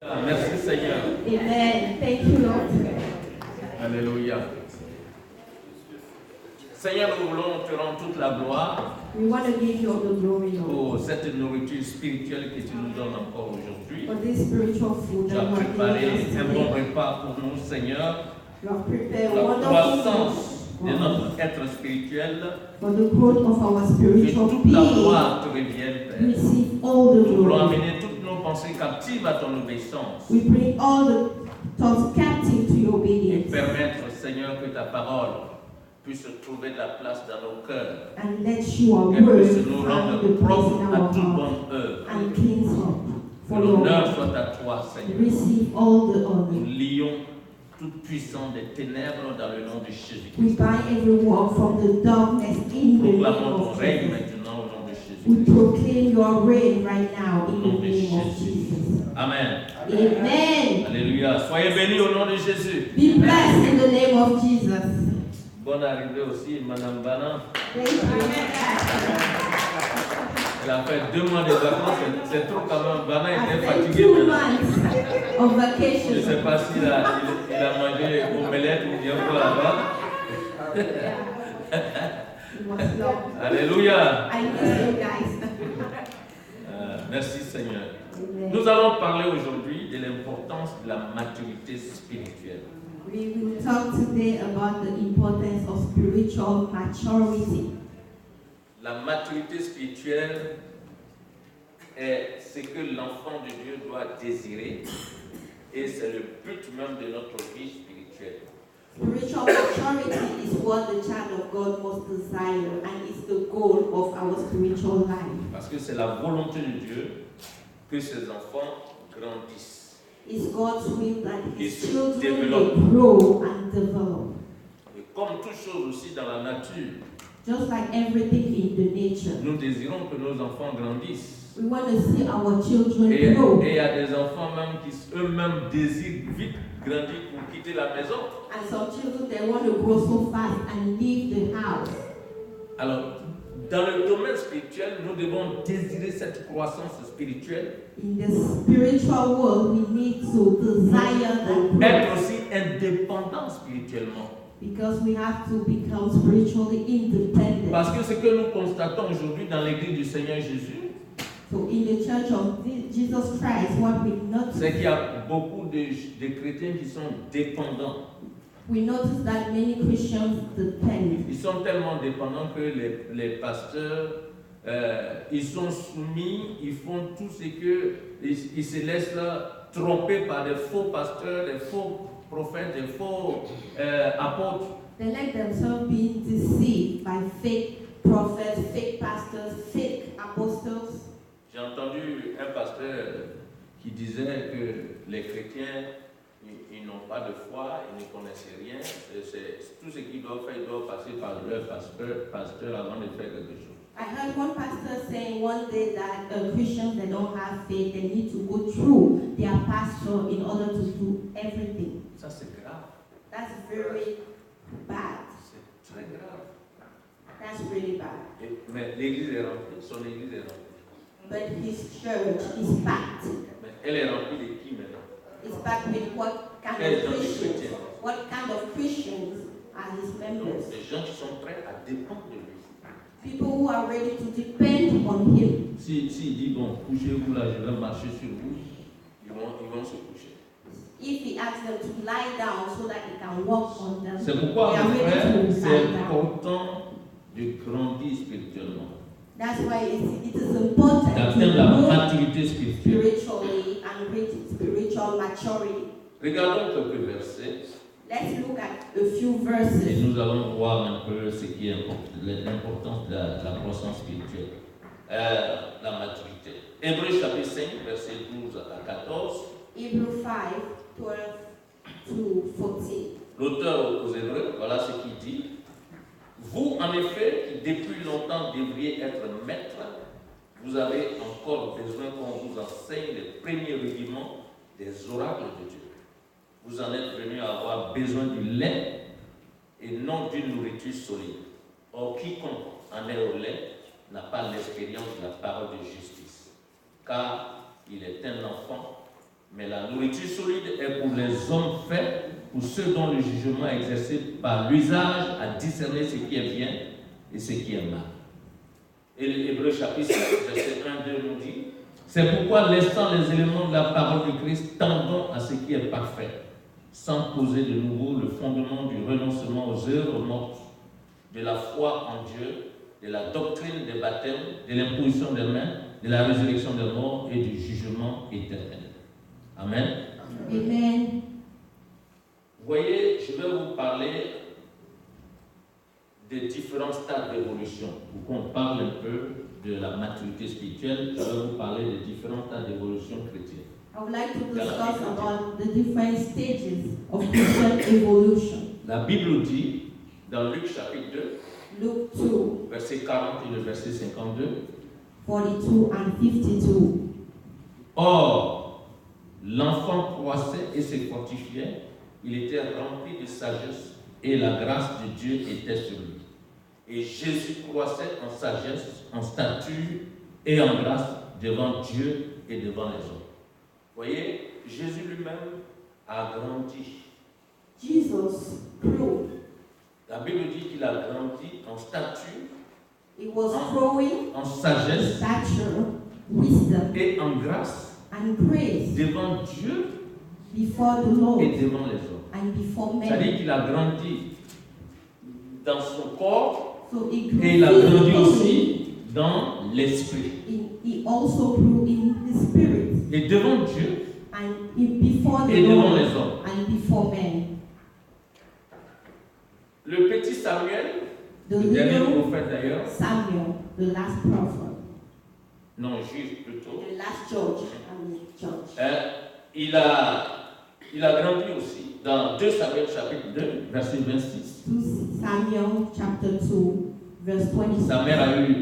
Merci Seigneur. Amen. Thank you, Lord. Alléluia. Seigneur, nous voulons te rendre toute la gloire We want to give you all the glory, Lord, pour cette nourriture spirituelle que tu nous donnes encore aujourd'hui. for this spiritual food Tu that as you are préparé giving us un bon today. repas pour nous, Seigneur, You have prepared pour la wonderful croissance food de notre être spirituel. for the growth of our Que spiritual toute la being. gloire te revienne, Père. Receive all the Nous voulons glory. amener toutes nos pensées captives à ton obéissance We bring all the thoughts captive to your et obedience permettre, Seigneur, que ta parole puisse trouver de la place dans nos cœurs. and let your Qu'elle word puisse nous find rendre the place propres in à our toute heart bonne œuvre. and cleanse us Que for your l'honneur word. soit à toi, Seigneur. Receive all the Nous honor. lions toute puissance des ténèbres dans le nom de We Jésus-Christ. bind every work from the darkness in the name Proclamons ton of règne Jesus. maintenant au nom de We Jésus-Christ. proclaim your reign right now in Au the nom de name of Jésus. Jesus. Amen. Amen. Alléluia. Soyez bénis au nom de Jésus. Be blessed in the name of Jesus. Bonne arrivée aussi, Madame Banan. Thank you. Elle a fait 2 mois de vacances, c'est trop quand même. Banan était After fatigué 2 maintenant. months of Je ne vacation, sais pas s'il a mangé omelette ou bien quoi là-bas. it was long. Alléluia. I miss you guys. Merci Seigneur. Amen. Nous allons parler aujourd'hui de l'importance de la maturité spirituelle. We will talk today about the importance of spiritual maturity. La maturité spirituelle est ce que l'enfant de Dieu doit désirer et c'est le but même de notre vie spirituelle. Spiritual maturity is what the child of God must desire and is the goal of our spiritual life. Parce que c'est la volonté de Dieu que ses enfants grandissent. It's God's will that Et His se children développent. will grow and develop. Et comme toute chose aussi dans la nature, Just like everything in the nature. nous désirons que nos enfants grandissent. We want to see our children Et grow. il y a des enfants même qui eux-mêmes désirent vite grandir pour quitter la maison. And some children, they want to grow so fast and leave the house. Alors, dans le domaine spirituel, nous devons désirer cette croissance spirituelle. In the spiritual world, we need to desire that Être growth aussi indépendant spirituellement. because we have to become spiritually independent. Parce que ce que nous constatons aujourd'hui dans l'église du Seigneur Jésus, So in the church of Jesus Christ, what we notice, c'est qu'il y a beaucoup de chrétiens qui sont dépendants. we notice that many Christians depend. Ils sont tellement dépendants que les pasteurs, ils sont soumis, ils font tout ce que, ils se laissent là, tromper par des faux pasteurs, des faux prophètes, des faux apôtres. They let themselves be deceived by fake prophets, fake pastors, fake apostles. J'ai entendu un pasteur qui disait que les chrétiens, ils n'ont pas de foi, ils ne connaissent rien. C'est tout ce qu'ils doivent faire, ils doivent passer par leur pasteur avant de faire quelque chose. I heard one pastor saying one day that Christians that don't have faith, they need to go through their pastor in order to do everything. Ça, c'est grave. That's very bad. C'est très grave. That's really bad. Mais l'église est remplie, son église est remplie. But his church is packed. Mais elle est remplie de qui maintenant? It's packed with what kind Quel of genre de Christians? chrétiens? What kind of Christians are his members? Des gens qui sont prêts à dépendre de lui. People who are ready to depend on him. S'il dit, bon, couchez-vous là, je vais marcher sur vous, ils vont se coucher. If he asks them to lie down so that he can walk on them, C'est pourquoi, they are mes ready frères, to c'est lie down. important de grandir spirituellement, That's why it is important d'atteindre to la grow maturité spirituelle. spiritually and reach spiritual maturity. Regardons quelques versets Let's look at a few et verses nous allons voir un peu ce qui est l'importance de la croissance spirituelle, la maturité. Hébreux chapitre 5, versets 12 à 14. Hebrews 5, 12 to 14. L'auteur aux Hébreux, voilà ce qu'il dit. Vous, en effet, qui depuis longtemps devriez être maîtres, vous avez encore besoin qu'on vous enseigne les premiers rudiments des oracles de Dieu. Vous en êtes venus à avoir besoin du lait et non d'une nourriture solide. Or, quiconque en est au lait n'a pas l'expérience de la parole de justice, car il est un enfant, Mais la nourriture solide est pour les hommes faits, pour ceux dont le jugement est exercé par l'usage à discerner ce qui est bien et ce qui est mal. Et l'Hébreu chapitre 7, verset 1-2 nous dit: c'est pourquoi, laissant les éléments de la parole du Christ, tendons à ce qui est parfait, sans poser de nouveau le fondement du renoncement aux œuvres mortes, de la foi en Dieu, de la doctrine des baptêmes, de l'imposition des mains, de la résurrection des morts et du jugement éternel. Amen. Amen. Vous voyez, je vais vous parler des différents stades d'évolution. Pour qu'on parle un peu de la maturité spirituelle, je vais vous parler des différents stades d'évolution chrétienne. I would like to discuss about the different stages of Christian evolution. La Bible dit, dans Luc chapitre 2, Luke 2, verset 40 et le verset 52, 42 and 52. or, l'enfant croissait et se fortifiait, il était rempli de sagesse et la grâce de Dieu était sur lui. Et Jésus croissait en sagesse, en stature et en grâce devant Dieu et devant les hommes. Vous voyez, Jésus lui-même a grandi. Jesus grew. La Bible dit qu'il a grandi en stature, He was growing en in sagesse stature, wisdom, et en grâce and grace devant Dieu before the Lord et devant les hommes. and before men. C'est-à-dire qu'il a grandi dans son corps So he grew et il a grandi physically. aussi dans l'esprit. He also grew in the spirit Et devant Dieu and before the et devant Lord les hommes. and before men. Le petit Samuel, The le dernier little prophète d'ailleurs, Samuel, the last prophet, non, juge plutôt, the last judge, judge. il a grandi aussi dans 2 Samuel chapitre 2, verset 26. 2 Samuel chapter 2, verse 26. Sa mère a eu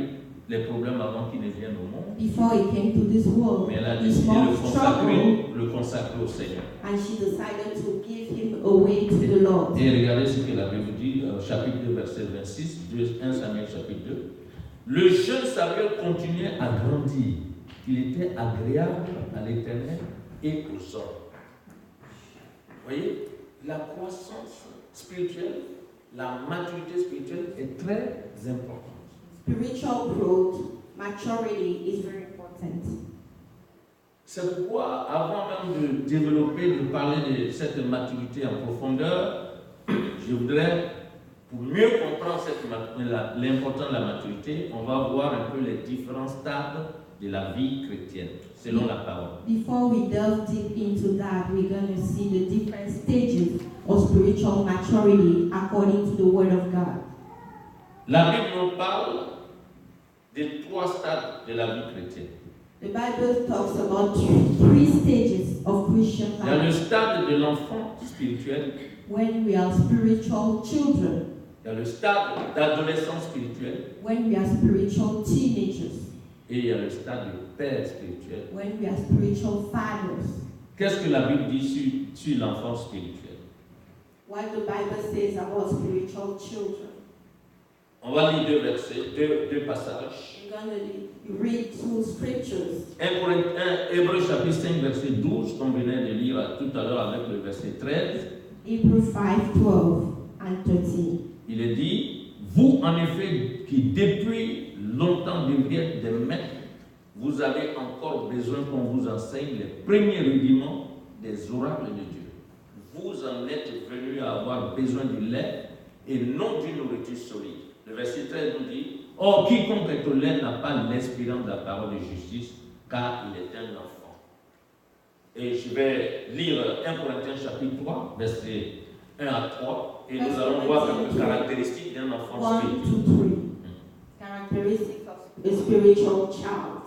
les problèmes avant qu'il ne vienne au monde, Before he came to this world, mais elle a his décidé de mom struggled le consacrer au Seigneur. and she decided to give him away to the Lord. Et regardez ce que la Bible dit, chapitre 2, verset 26, 1 Samuel chapitre 2. Le jeune Samuel continuait à grandir. Il était agréable à l'Éternel et aux hommes. Vous voyez, la croissance spirituelle, la maturité spirituelle est très importante. Spiritual growth, maturity is very important. C'est pourquoi, avant même de développer, de parler de cette maturité en profondeur, je voudrais, pour mieux comprendre l'importance de la maturité, on va voir un peu les différents stades de la vie chrétienne, selon la parole. Before we delve deep into that, we're going to see the different stages of spiritual maturity according to the Word of God. La Bible nous parle des 3 stades de la vie chrétienne. The Bible talks about three stages of Christian Il y a le life. stade de l'enfant spirituel, When we are spiritual children, il y a le stade d'adolescent spirituel when we are spiritual teenagers, et il y a le stade de père spirituel. when we are spiritual fathers. Qu'est-ce que la Bible dit sur l'enfant spirituel? What the Bible says about spiritual children. On va lire 2 versets, deux passages. We're going to read 2 scriptures. 1 Hébreux chapitre 5, verset 12, qu'on venait de lire tout à l'heure avec le verset 13. Hebrews 5, 12 and 13. Il est dit: vous en effet qui depuis longtemps devriez être des maîtres, vous avez encore besoin qu'on vous enseigne les premiers rudiments des oracles de Dieu. Vous en êtes venus à avoir besoin du lait et non d'une nourriture solide. Le verset 13 nous dit: or, quiconque est au lait n'a pas l'espérance de la parole de justice, car il est un enfant. Et je vais lire 1 Corinthiens chapitre 3, versets 1 à 3, et nous allons voir quelques caractéristiques d'un enfant 1 spirituel. to 3. Characteristics of a spiritual child.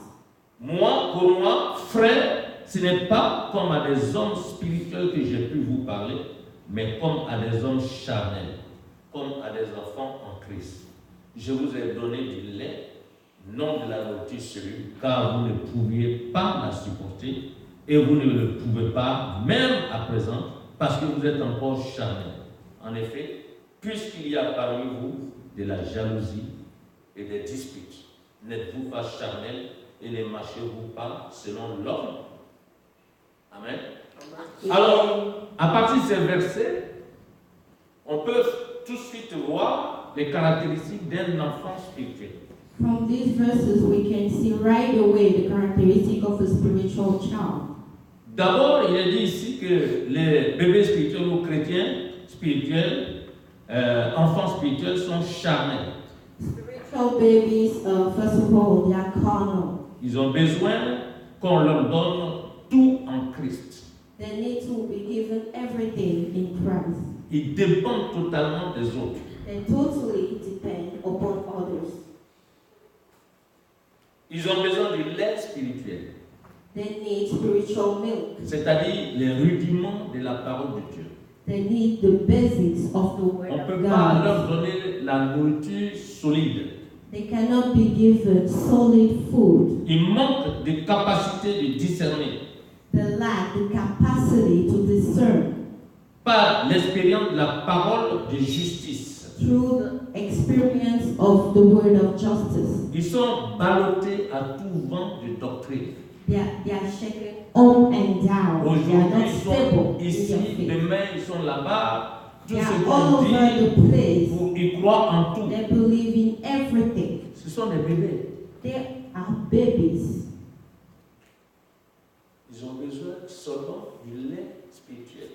Pour moi, frère, ce n'est pas comme à des hommes spirituels que j'ai pu vous parler, mais comme à des hommes charnels, comme à des enfants en Christ. Je vous ai donné du lait, non de la nourriture solide, car vous ne pouviez pas la supporter, et vous ne le pouvez pas, même à présent, parce que vous êtes encore charnels. En effet, puisqu'il y a parmi vous de la jalousie et des disputes, n'êtes-vous pas charnels et ne marchez-vous pas selon l'homme? Amen. Alors, à partir de ces versets, on peut tout de suite voir les caractéristiques d'un enfant spirituel. From these verses, we can see right away the characteristic of a spiritual child. D'abord, il est dit ici que les bébés spirituels ou chrétiens spirituels, enfants spirituels sont charnels. Spiritual babies, first of all, they are carnal. Ils ont besoin qu'on leur donne tout en Christ. They need to be given everything in Christ. Ils dépendent totalement des autres. They totally depend upon others. Ils ont besoin du lait spirituel, They need spiritual milk. c'est-à-dire les rudiments de la parole de Dieu. They need the basics of the Word On ne of peut pas God. leur donner la nourriture solide. They cannot be given solid food. Ils manquent de capacité de discerner They lack the capacity to discern par l'expérience de la parole de justice. through the experience of the Word of justice. Ils sont ballottés à tout vent de doctrine. They are shaken up and down. They are Aujourd'hui, not ils stable sont in ici, their faith. demain, ils sont là-bas. Tout They ce are qu'on all over dit, the place. ils croient en tout. They believe in everything. Ce sont des bébés. They are babies. Ils ont besoin seulement du lait spirituel.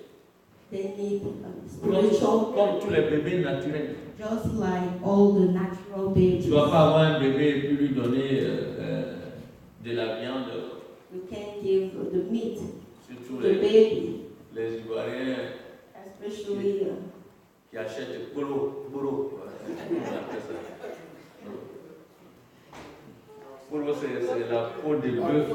They need spiritual Comme tous les bébés naturels. just like all the natural Tu babies. ne vas pas avoir un bébé et puis lui donner de la viande, We can give the meat surtout to the baby, les Ivoiriens especially qui achètent polo. Comment on appelle ça? Polo, c'est la peau de bœuf.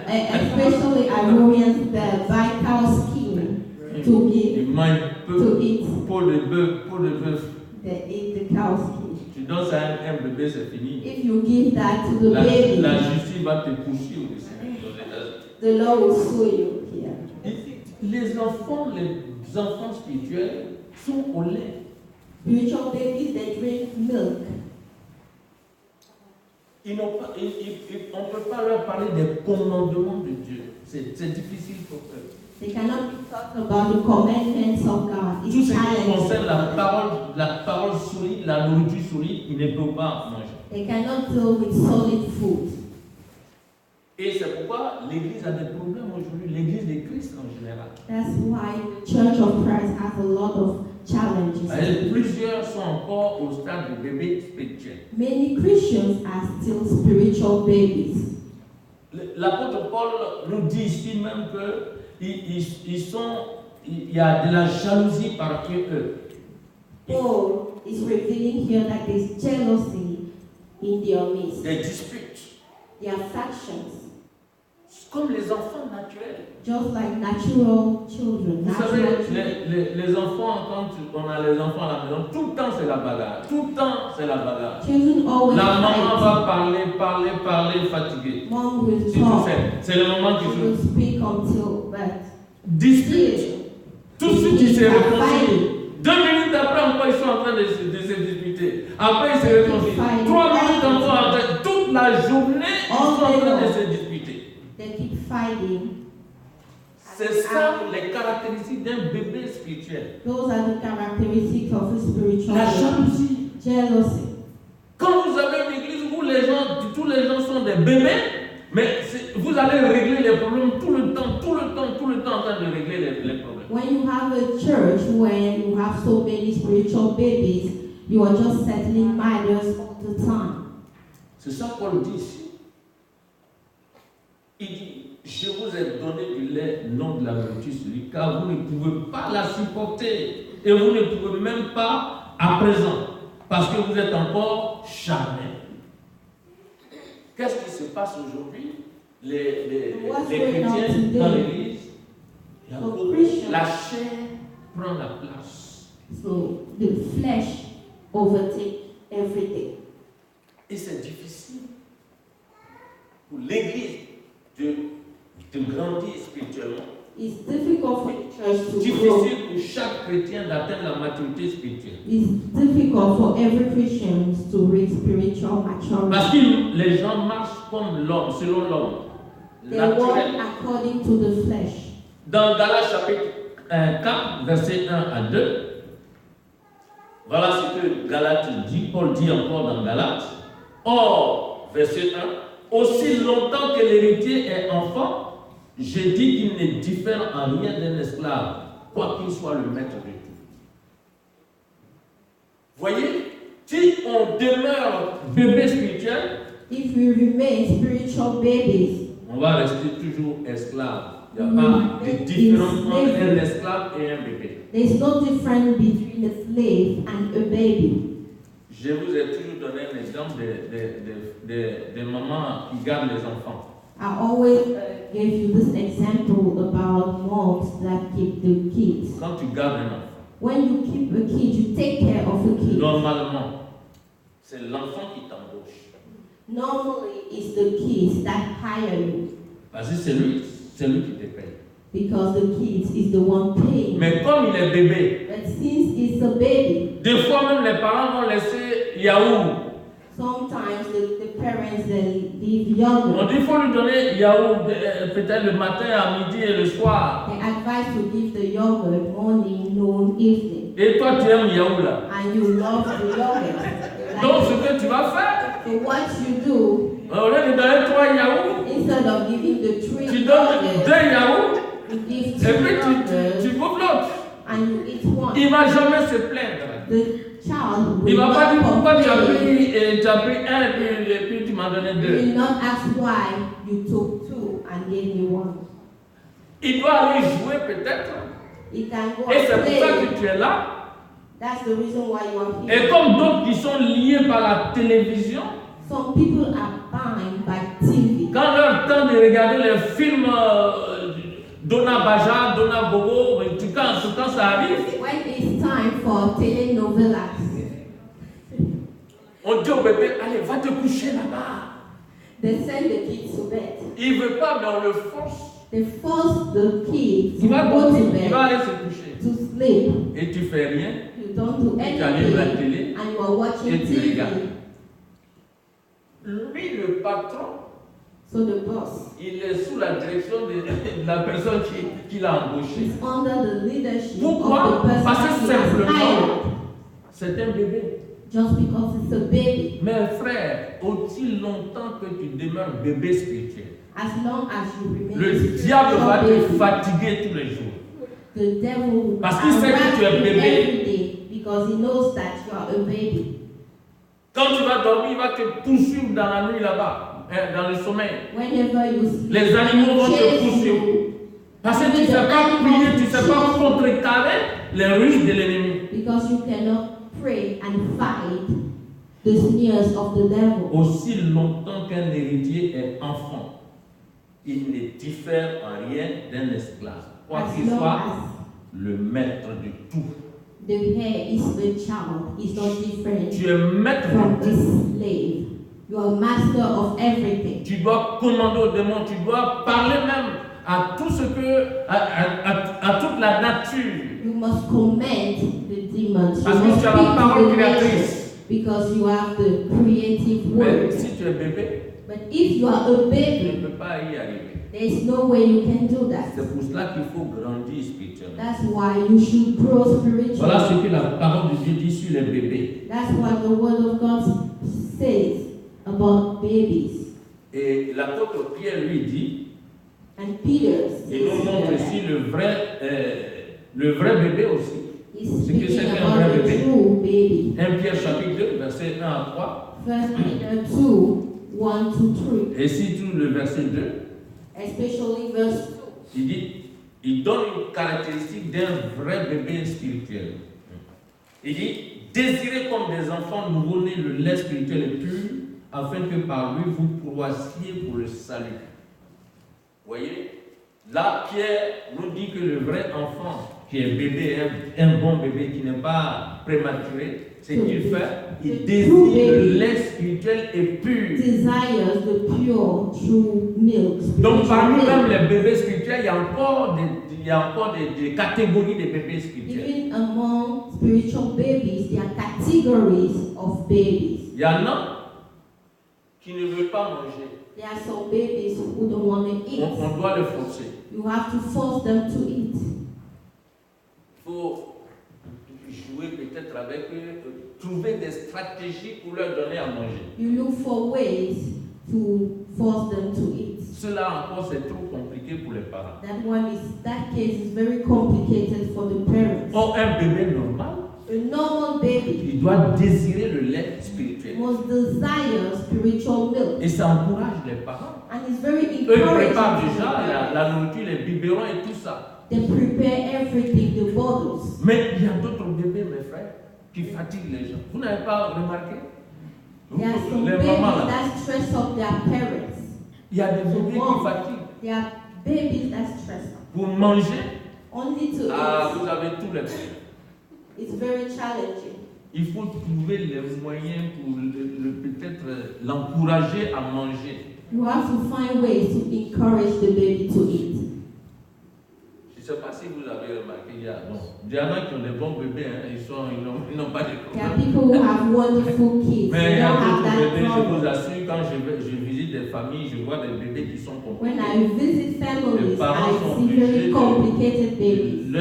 especially Ivorians that buy cow skin to Ils give mangent to eat. peau de bœuf. They eat the cow skin. Tu donnes ça à un bébé, c'est fini. If you give that to the La baby, justice va te poursuivre ici, aux États-Unis. the law will sue you here. Les enfants spirituels sont au lait. Spiritual babies, they drink milk. On ne peut pas leur parler des commandements de Dieu. C'est difficile pour eux. They cannot be taught about the commandments of God. Tout It's ce qui challenging. concerne la parole solide, la nourriture solide, ils ne peuvent pas manger. They cannot deal with solid food. Et c'est pourquoi l'Église a des problèmes aujourd'hui, l'Église de Christ en général. That's why the Church of Christ has a lot of challenges. Plusieurs sont encore au stade de bébé spirituel. Many Christians are still spiritual babies. L'apôtre Paul nous dit ici même qu'il y a de la jalousie parmi eux. Paul is revealing here that there's jealousy in their midst. Des disputes, There are factions, comme les enfants naturels. just like natural children. Vous Natural savez, children. les enfants, quand on a les enfants à la maison, tout le temps c'est la bagarre. Tout le temps c'est la bagarre. Children always La maman fight. va parler, fatiguée. Mom will C'est tout talk. fait. C'est le moment She qui will joue. speak until that. Dispute. Tout ce qui se They are réconcilie. fighting. 2 minutes après, encore ils sont en train de se disputer. Après, ils se réconcilient. 3 minutes encore après, toute la journée, ils sont en train de se disputer. They keep fighting. C'est ça les caractéristiques d'un bébé spirituel. Those are the characteristics of a spiritual La baby. jalousie. Jealousy. Quand vous avez une église où tous les gens sont des bébés, mais vous allez régler les problèmes tout le temps en train de régler les problèmes. When you have a church where you have so many spiritual babies, you are just settling matters all the time. C'est ça qu'on dit ici. Il dit, je vous ai donné du lait, non de la nourriture solide, car vous ne pouvez pas la supporter. Et vous ne pouvez même pas à présent, parce que vous êtes encore charnel. Qu'est-ce qui se passe aujourd'hui? Les chrétiens dans l'église, la chair prend la place. So the flesh overtakes everything. Et c'est difficile pour l'église de grandir spirituellement. It's difficult for the church to grow. Difficile pour chaque chrétien d'atteindre la maturité spirituelle. It's difficult for every Christian to reach spiritual maturity. Parce que les gens marchent comme l'homme, selon l'homme. They walk naturel. according to the flesh. Dans Galates chapitre 4, verset 1 à 2, voilà ce que Galates dit, Paul dit encore dans Galates. Or, verset 1, aussi longtemps que l'héritier est enfant, je dis qu'il ne diffère en rien d'un esclave, quoi qu'il soit le maître de tout. Voyez, si on demeure bébé spirituel, If we remain spiritual babies, on va rester toujours esclave. Il n'y a pas de différence entre un esclave et un bébé. there is no difference between a slave and a baby. Je vous ai toujours donné un exemple de mamans qui gardent les enfants. I always gave you this example about moms that keep the kids. Quand tu gardes un enfant, When you keep a kid, you take care of a kid. normalement, c'est l'enfant qui t'embauche. Normally, it's the kids that hire you Parce que c'est lui qui te paye. because the kids is the one paying. Mais comme il est bébé, But since it's a baby, des fois même les parents vont laisser yaourt. sometimes the parents they leave On yogurt. dit qu'il faut lui donner yaourt peut-être le matin, à midi et le soir. They advise to give the yogurt morning, noon, evening, Et toi tu aimes yaourt là. and you love the yogurt. Donc ce que tu vas faire, So what you do, au lieu de donner 3 yaourts, instead of giving the three tu donnes 2 yogurt, yaourts you give et two puis yogurt tu bouffes l'autre. and you eat one. Il ne va jamais se plaindre. The child Il will ne va pas dire not pourquoi tu as complain. pris un et puis tu m'as donné He 2. will not ask why you took two and gave me one. Il doit aller jouer peut-être. He can go Et c'est and pour ça play. que tu es là. That's the reason why you are Et here. comme d'autres qui sont liés par la télévision, Some people are bound by TV. quand leur temps de regarder les films Donna Baja, Donna Bobo, quand ça arrive, When it's time for telenovelas, on dit au bébé, allez, va te coucher là-bas. they send the kids to bed. Il ne veut pas, mais on le force. They force the kids to Il va go to dormir, il va bed aller se coucher. to sleep. Et tu fais rien. You don't do Tu allumes la anything télé and you are watching et tu TV. regardes. Lui, le patron, So the boss il est sous la direction de la personne qui l'a embauché. is under the leadership Pourquoi? of the Parce person que he has simplement, hired. c'est un bébé. Just because it's a baby. Mais frère, aussi longtemps que tu demeures bébé spirituel, As long as you remain le a diable va spiritual te baby, fatiguer tous les jours. the devil will Parce qu'il sait que harass tu es you bébé. every day because he knows that you are a baby. Quand tu vas dormir, il va te poursuivre dans la nuit là-bas, dans le sommeil. Whenever you sleep, Les animaux vont te chase poursuivre. you Parce que tu ne sais pas prier, tu ne sais pas contrecarrer les ruses de l'ennemi. because you cannot pray and fight the sneers of the devil. Aussi longtemps qu'un héritier est enfant, il ne diffère en rien d'un esclave. Quoi As qu'il long soit as le maître de tout. the heir is the child, is not different Tu es maître from de a tout. slave. You are master of everything. Tu dois commander aux démons, tu dois parler même à tout ce que, à toute la nature. You must command the demons. You Parce que must tu as speak la to parole the créatrice. nations because you have the creative Mais word. si tu es bébé, But if you are a tu ne baby, peux pas y arriver. there is no way you can do that. C'est pour cela qu'il faut grandir spirituellement. That's why you should grow Voilà spiritually. ce que la parole de Dieu dit sur les bébés. That's what the word of God says about babies. Et l'apôtre Pierre lui dit, And Peter il nous montre says ici le vrai bébé aussi. he's Ce que speaking c'est qu'un about vrai the bébé. true baby. 1 Pierre chapitre 2, verset 1 à 3. 1 Peter 2, 1 to 3. Et si tout le verset 2, Especially verse 2. il dit, il donne une caractéristique d'un vrai bébé spirituel. Il dit, désirez comme des enfants nouveau-nés le lait spirituel et pur, afin que par lui vous croissiez pour le salut. Vous voyez, là, Pierre nous dit que le vrai enfant, qui est bébé, un bon bébé qui n'est pas prématuré, c'est qu'il fait, il désire le lait spirituel et pur. Desires the pure, true milk. Donc spiritual parmi milk. même les bébés spirituels, il y a encore des catégories de bébés spirituels. Even among spiritual babies, there are categories of babies. Il y en a qui ne veulent pas manger. There are some babies who don't want to eat. On doit les forcer. You have to force them to eat. Il faut jouer peut-être avec eux, trouver des stratégies pour leur donner à manger. You look for ways to force them to eat. Cela encore, c'est trop compliqué pour les parents. That case is very complicated for the parents. Or, un bébé normal, A normal baby il doit désirer le lait spirituel. must desire spiritual milk. Et ça encourage les parents. And it's very Eux, ils encouraging. préparent déjà la nourriture, les biberons et tout ça. They prepare everything, the bottles. Mais il y a d'autres bébés, mes frères, qui fatiguent les gens. Vous n'avez pas remarqué? There are some Les babies mamans là. that stress up their parents. Il y a des bébés qui fatiguent. There are babies that stress up. Pour manger, Only to vous eat. avez tous les problèmes. It's very challenging. Il faut trouver les moyens pour peut-être l'encourager à manger. You have to find ways to encourage the baby to eat. Je ne sais pas si vous avez remarqué, il y en a qui ont des bons bébés, hein, ils n'ont pas de There are problème. people who have wonderful kids. Mais They il y a don't have d'autres that bébés, je problem. vous assure, quand je visite des familles, je vois des bébés qui sont When compliqués. I visit families, Les parents I sont see very obligés complicated babies.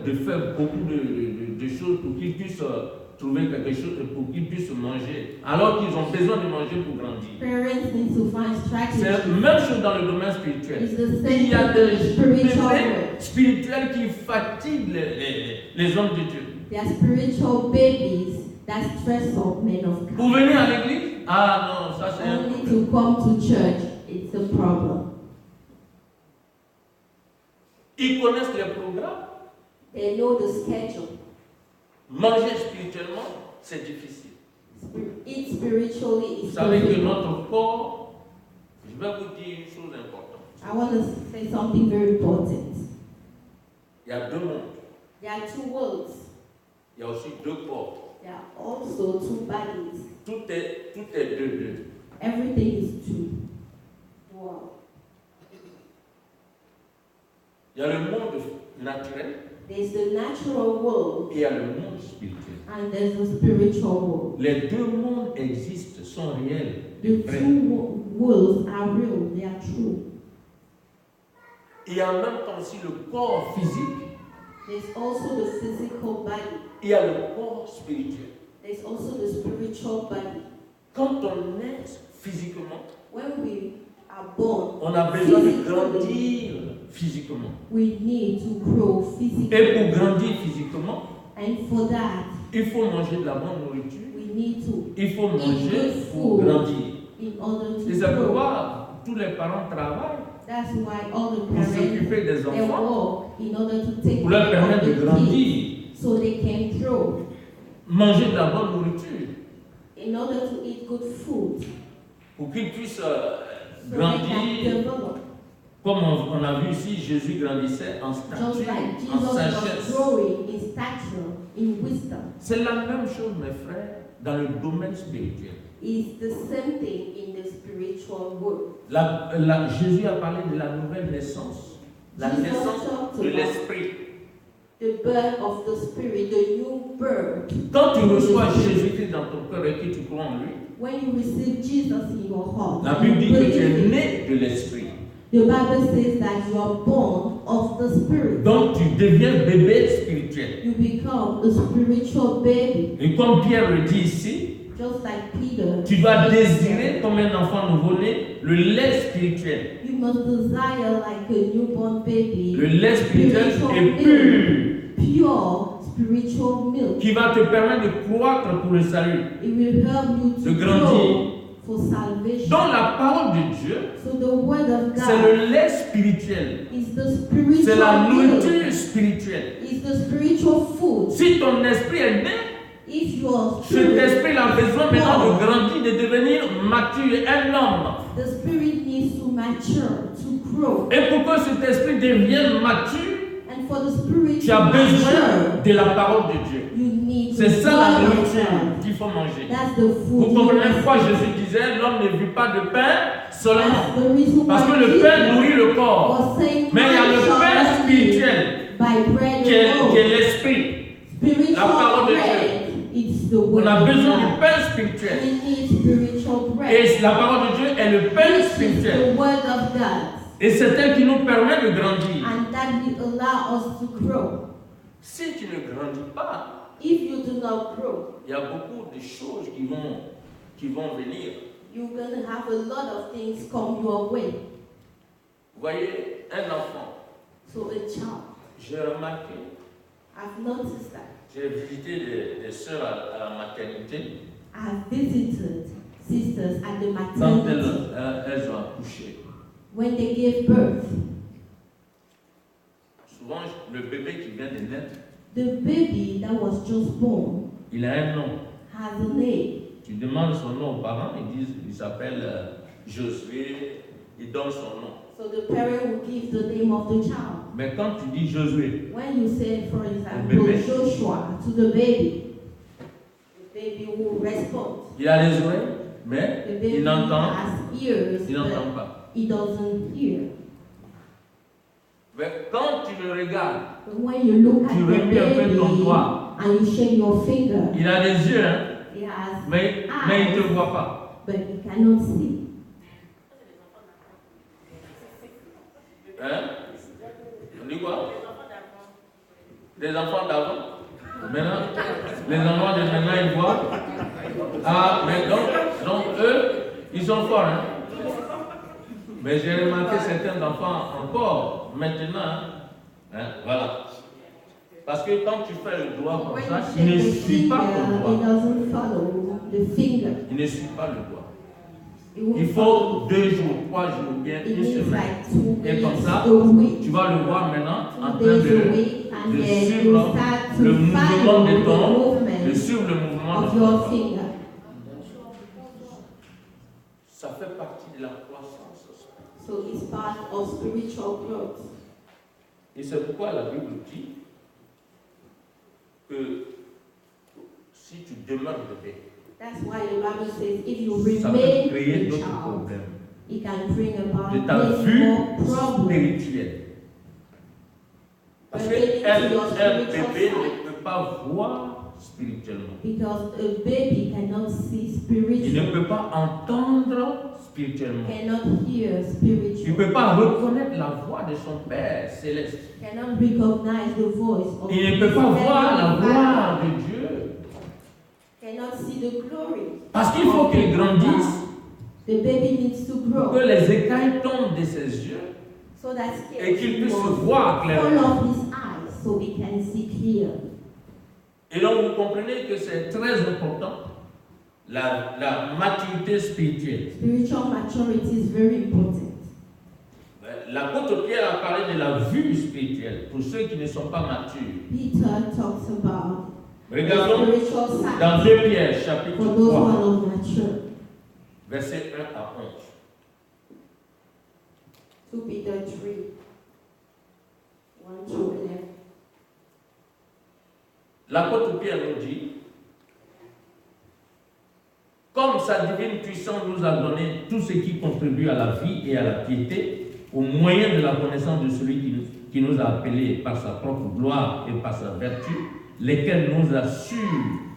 de faire beaucoup de choses pour qu'ils puissent trouver quelque chose, pour qu'ils puissent manger, alors qu'ils ont besoin de manger pour grandir. Parents need to find C'est la strategies. même chose dans le domaine spirituel. It's the Il same y a thing des in spiritual bébés world. spirituels qui fatiguent les hommes de Dieu. There are spiritual babies that stress up men of Vous God. venez à l'église? Ah non, ça c'est un Only problème. to come to church, it's a problem. Ils connaissent les programmes. They know the schedule. Manger spirituellement, c'est difficile. Eat spiritually Vous is savez que difficult. notre corps, je vais vous dire une chose importante. I want to say something very important. Il y a deux mondes. There are two worlds. Il y a aussi deux corps. There are also two bodies. Tout est deux. Everything is two. Wow. Il y a le monde naturel There's the natural world et il y a le monde spirituel. and there's the spiritual world. Les deux mondes existent, sont réels, The vrais. two worlds are real, they are true. Et en même temps aussi le corps physique, There's also the physical body. il y a le corps spirituel. There's also the spiritual body. Quand on est physiquement, When we are born, on a besoin de grandir physiquement. we need to grow physically. Et pour grandir physiquement, And for that, il faut manger de la bonne nourriture. we need to, Il faut manger good pour food. grandir. in order Et to c'est grow. pourquoi tous les parents travaillent That's why all the pour parents, s'occuper des they enfants, work in order to take pour leur care of permettre de the kids grandir. so they can grow. Manger de la bonne nourriture In order to eat good food, pour qu'ils puissent so they can grandir. develop. Comme on a vu ici, Jésus grandissait en Just stature, like en Jesus was sagesse. growing in stature, in wisdom. C'est la même chose, mes frères, dans le domaine spirituel. It's the same thing in the spiritual world. Jésus a parlé de la nouvelle naissance, la Jesus naissance talked de about l'esprit. the birth of the spirit, the new birth. Quand tu reçois Jésus-Christ dans ton cœur et que tu crois en lui, When you receive Jesus in your heart, la and Bible you dit que tu es believe it, né de l'esprit. the Bible says that you are born of the spirit. Donc tu deviens bébé spirituel. You become a spiritual baby, Et comme Pierre le dit ici, just like Peter. tu dois désirer comme un enfant nouveau-né le lait spirituel. You must desire like a newborn baby, Le lait spirituel spiritual est milk, pur, pure spiritual milk. qui va te permettre de croître pour le salut. It will help you De to grandir. grow for salvation. Donc la parole de Dieu, So the word of c'est God le lait spirituel. is the C'est la spiritual milk, nourriture spirituelle. is the spiritual food. Si ton esprit est né, If your cet spirit, esprit a besoin maintenant de grandir, de devenir mature, un homme. the spirit needs to mature, to grow. Et pour que cet esprit devienne mature, And for the spirit tu to as besoin mature, de la parole de Dieu. you need C'est the ça la word of nourriture God. qu'il faut manger. That's the Vous food. comprenez pourquoi Jésus disait l'homme ne vit pas de pain seulement. That's the reason Parce que why le pain Jesus nourrit le corps. was saying, Mais il y a "Man le shall pain not live spirituel by bread qui est alone." l'esprit. Spiritual La parole de bread, it's the On word a of besoin God. du pain spirituel. We need spiritual bread. Et la parole de Dieu est le pain This is spirituel. the word of God. Et c'est elle qui nous permet de grandir. And that will allow us to grow. Si tu ne grandis pas, If you do not grow, il y a beaucoup de choses qui vont venir. you're going to have a lot of things come your way. Vous voyez, un enfant, So a child, j'ai remarqué, I've noticed that. j'ai visité des sœurs à la maternité I've visited sisters at the quand maternity elles ont accouché. when they gave birth. Souvent, le bébé qui vient de naître, The baby that was just born il a un nom. has a name. Tu demandes son nom aux parents, ils disent, il s'appelle Josué, ils donnent son nom. So the parent will give the name of the child. Mais quand tu dis Josué, When you say, for example, baby. Joshua to the baby will respond. il a les oreilles, mais The baby il n'entend, has ears, il n'entend but pas. he doesn't hear. Mais quand tu le regardes, But when you look at tu the remues un peu ton baby doigt. and you shake your finger, Il a des yeux, hein, he has mais il ne te voit pas. but he cannot see. Hein? On dit quoi? Les enfants d'avant. Maintenant, les enfants de maintenant, ils voient. Ah, mais donc eux, ils sont forts. Hein? Mais j'ai remarqué certains enfants encore, maintenant. Hein? Voilà. Parce que quand tu fais le doigt comme When ça, you il ne shake the suit pas ton finger, it doigt. doesn't follow the finger. Il ne suit pas le doigt. It won't Il follow. faut 2 jours, 3 jours, bien It une needs semaine. like 2 Et comme weeks, ça, a week, tu vas le voir maintenant en 2 train days a de week, and de then suivre you start le to mouvement follow de the ton, de movement suivre le mouvement de of ton your doigt. finger. Ça fait partie de la croissance. So it's part of spiritual growth. Et c'est pourquoi la Bible dit que si tu demeures bébé, That's why the Bible says if you ça peut remain créer a d'autres child, problèmes it can bring about de ta many vue more problems. spirituelle. Parce qu'un bébé ne peut pas voir spirituellement. Because a baby cannot see Il ne spiritually, peut pas entendre spirituellement. cannot hear Il ne spiritually, peut pas reconnaître la voix de son Père céleste. cannot recognize the voice of Il ne peut pas his voir la heavenly gloire Father, de Dieu. cannot see the glory. Parce qu'il faut qu'il grandisse, The baby needs to pour que grow les écailles tombent de ses yeux so that et qu'il puisse will voir fall clairement. off his eyes so he can see clearly. Et donc vous comprenez que c'est très important, la maturité spirituelle. Spiritual maturity is very important. L'apôtre Pierre a parlé de la vue spirituelle pour ceux qui ne sont pas matures. Peter talks about Regardons spiritual sight dans 2 Pierre chapitre for those who 3, are not mature. versets 1 à 11. 2 Peter 3, 1 to 11. L'apôtre Pierre nous dit, comme sa divine puissance nous a donné tout ce qui contribue à la vie et à la piété, au moyen de la connaissance de celui qui nous a appelés par sa propre gloire et par sa vertu, lesquels nous assurent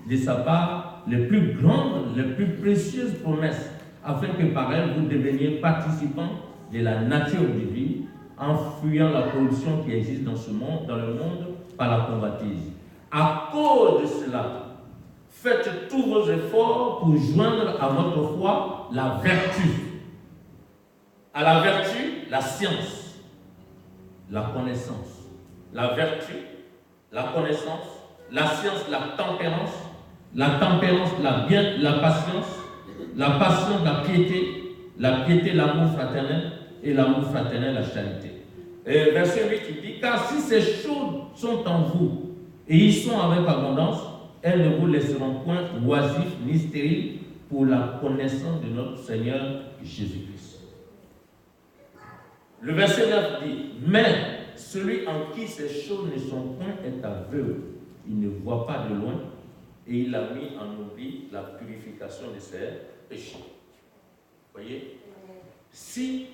de sa part les plus grandes, les plus précieuses promesses, afin que par elles vous deveniez participants de la nature divine, en fuyant la corruption qui existe dans le monde par la convoitise. À cause de cela, faites tous vos efforts pour joindre à votre foi la vertu. À la vertu, la science, la connaissance. La vertu, la connaissance, la science, la tempérance, la patience, la piété, l'amour fraternel, et l'amour fraternel, la charité. Et verset 8, il dit, car si ces choses sont en vous, et ils sont avec abondance, elles ne vous laisseront point oisifs ni stériles pour la connaissance de notre Seigneur Jésus-Christ. Le verset 9 dit, mais celui en qui ces choses ne sont point est aveugle, il ne voit pas de loin, et il a mis en oubli la purification de ses péchés. Voyez? Si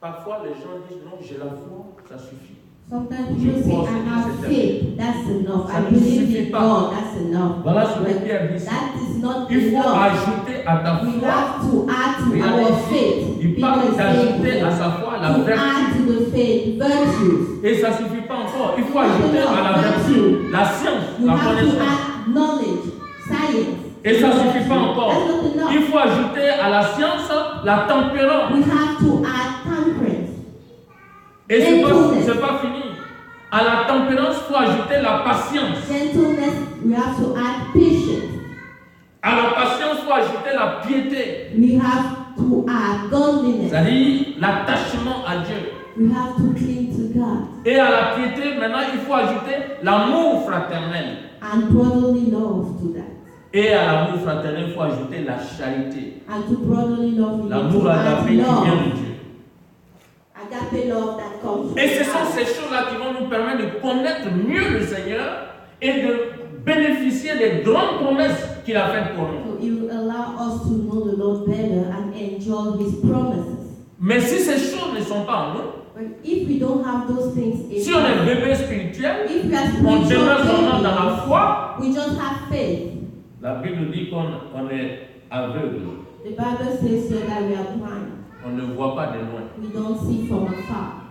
parfois les gens disent non, j'ai la foi, ça suffit. Sometimes people say, I have faith, that's enough. I believe in God, that's enough. Voilà ce que Pierre dit. That is not Il faut enough. ajouter à ta We foi. have to add to Regardez our ici, faith. il People parle say d'ajouter à sa foi la to vertu. add to the faith, virtues. Et ça ne suffit pas encore. Il faut ajouter à la vertu la science, You la have to connaissance. add knowledge, science. Et ça ne suffit pas encore. That's not enough. Il faut ajouter à la science la tempérance. We have to add temperance. Et c'est pas fini. À la tempérance, il faut ajouter la patience. Gentleness, we have to add patience. À la patience, il faut ajouter la piété. We have to add godliness. C'est-à-dire l'attachement à Dieu. We have to cling to God. Et à la piété, maintenant, il faut ajouter l'amour fraternel. And brotherly love to that. Et à l'amour fraternel, il faut ajouter la charité. And to brotherly love, we need L'amour to add agapé qui vient love. de Dieu. Agape love that comes from Et ce sont God. ces choses-là qui vont nous permettre de connaître mieux le Seigneur et de bénéficier des grandes promesses qu'il a faites pour nous. So it will allow us to know the Lord better and enjoy His promises. Mais si ces choses ne sont pas en nous, But if we don't have those things in si on est us, bébé spirituel, if we are on demeure spiritual seulement dans la babies, foi, we just have faith. la Bible dit qu'on est aveugle. The Bible says here that we are blind. On ne voit pas de loin. We don't see from afar.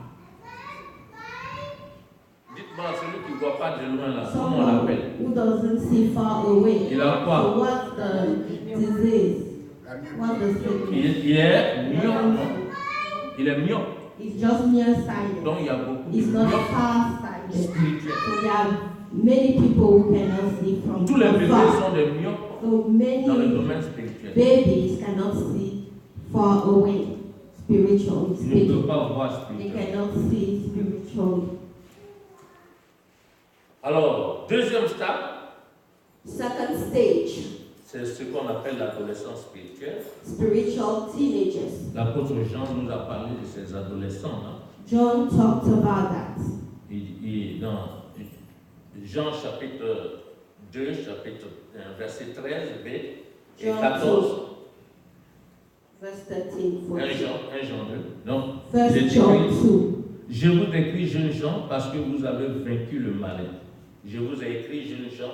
Dites-moi, celui qui ne voit pas de loin là, comment on Someone l'appelle? who doesn't see far away. Il a quoi? So what's the disease? What's the sickness? Il est myope. Il est myope. It's just nearsighted. Donc il y a beaucoup de It's not myopes far-sighted. spirituels. So there are many people who cannot see from Tous les bébés afar. sont des myopes So dans le many domaine spirituel. babies cannot see far away, spiritually Ils ne speaking. peuvent pas voir They spirituellement. cannot see spiritually. Alors, deuxième stade, Second stage, c'est ce qu'on appelle l'adolescence spirituelle. spiritual teenagers. L'apôtre Jean nous a parlé de ces adolescents là. John talked about that. Dans Jean chapitre 2, verset 13, B et Jean 14. 2, verse 13, 14. 1 Jean 2. Donc, First John 2. je vous écris, jeunes gens, parce que vous avez vaincu le malin. Je vous ai écrit, jeunes gens,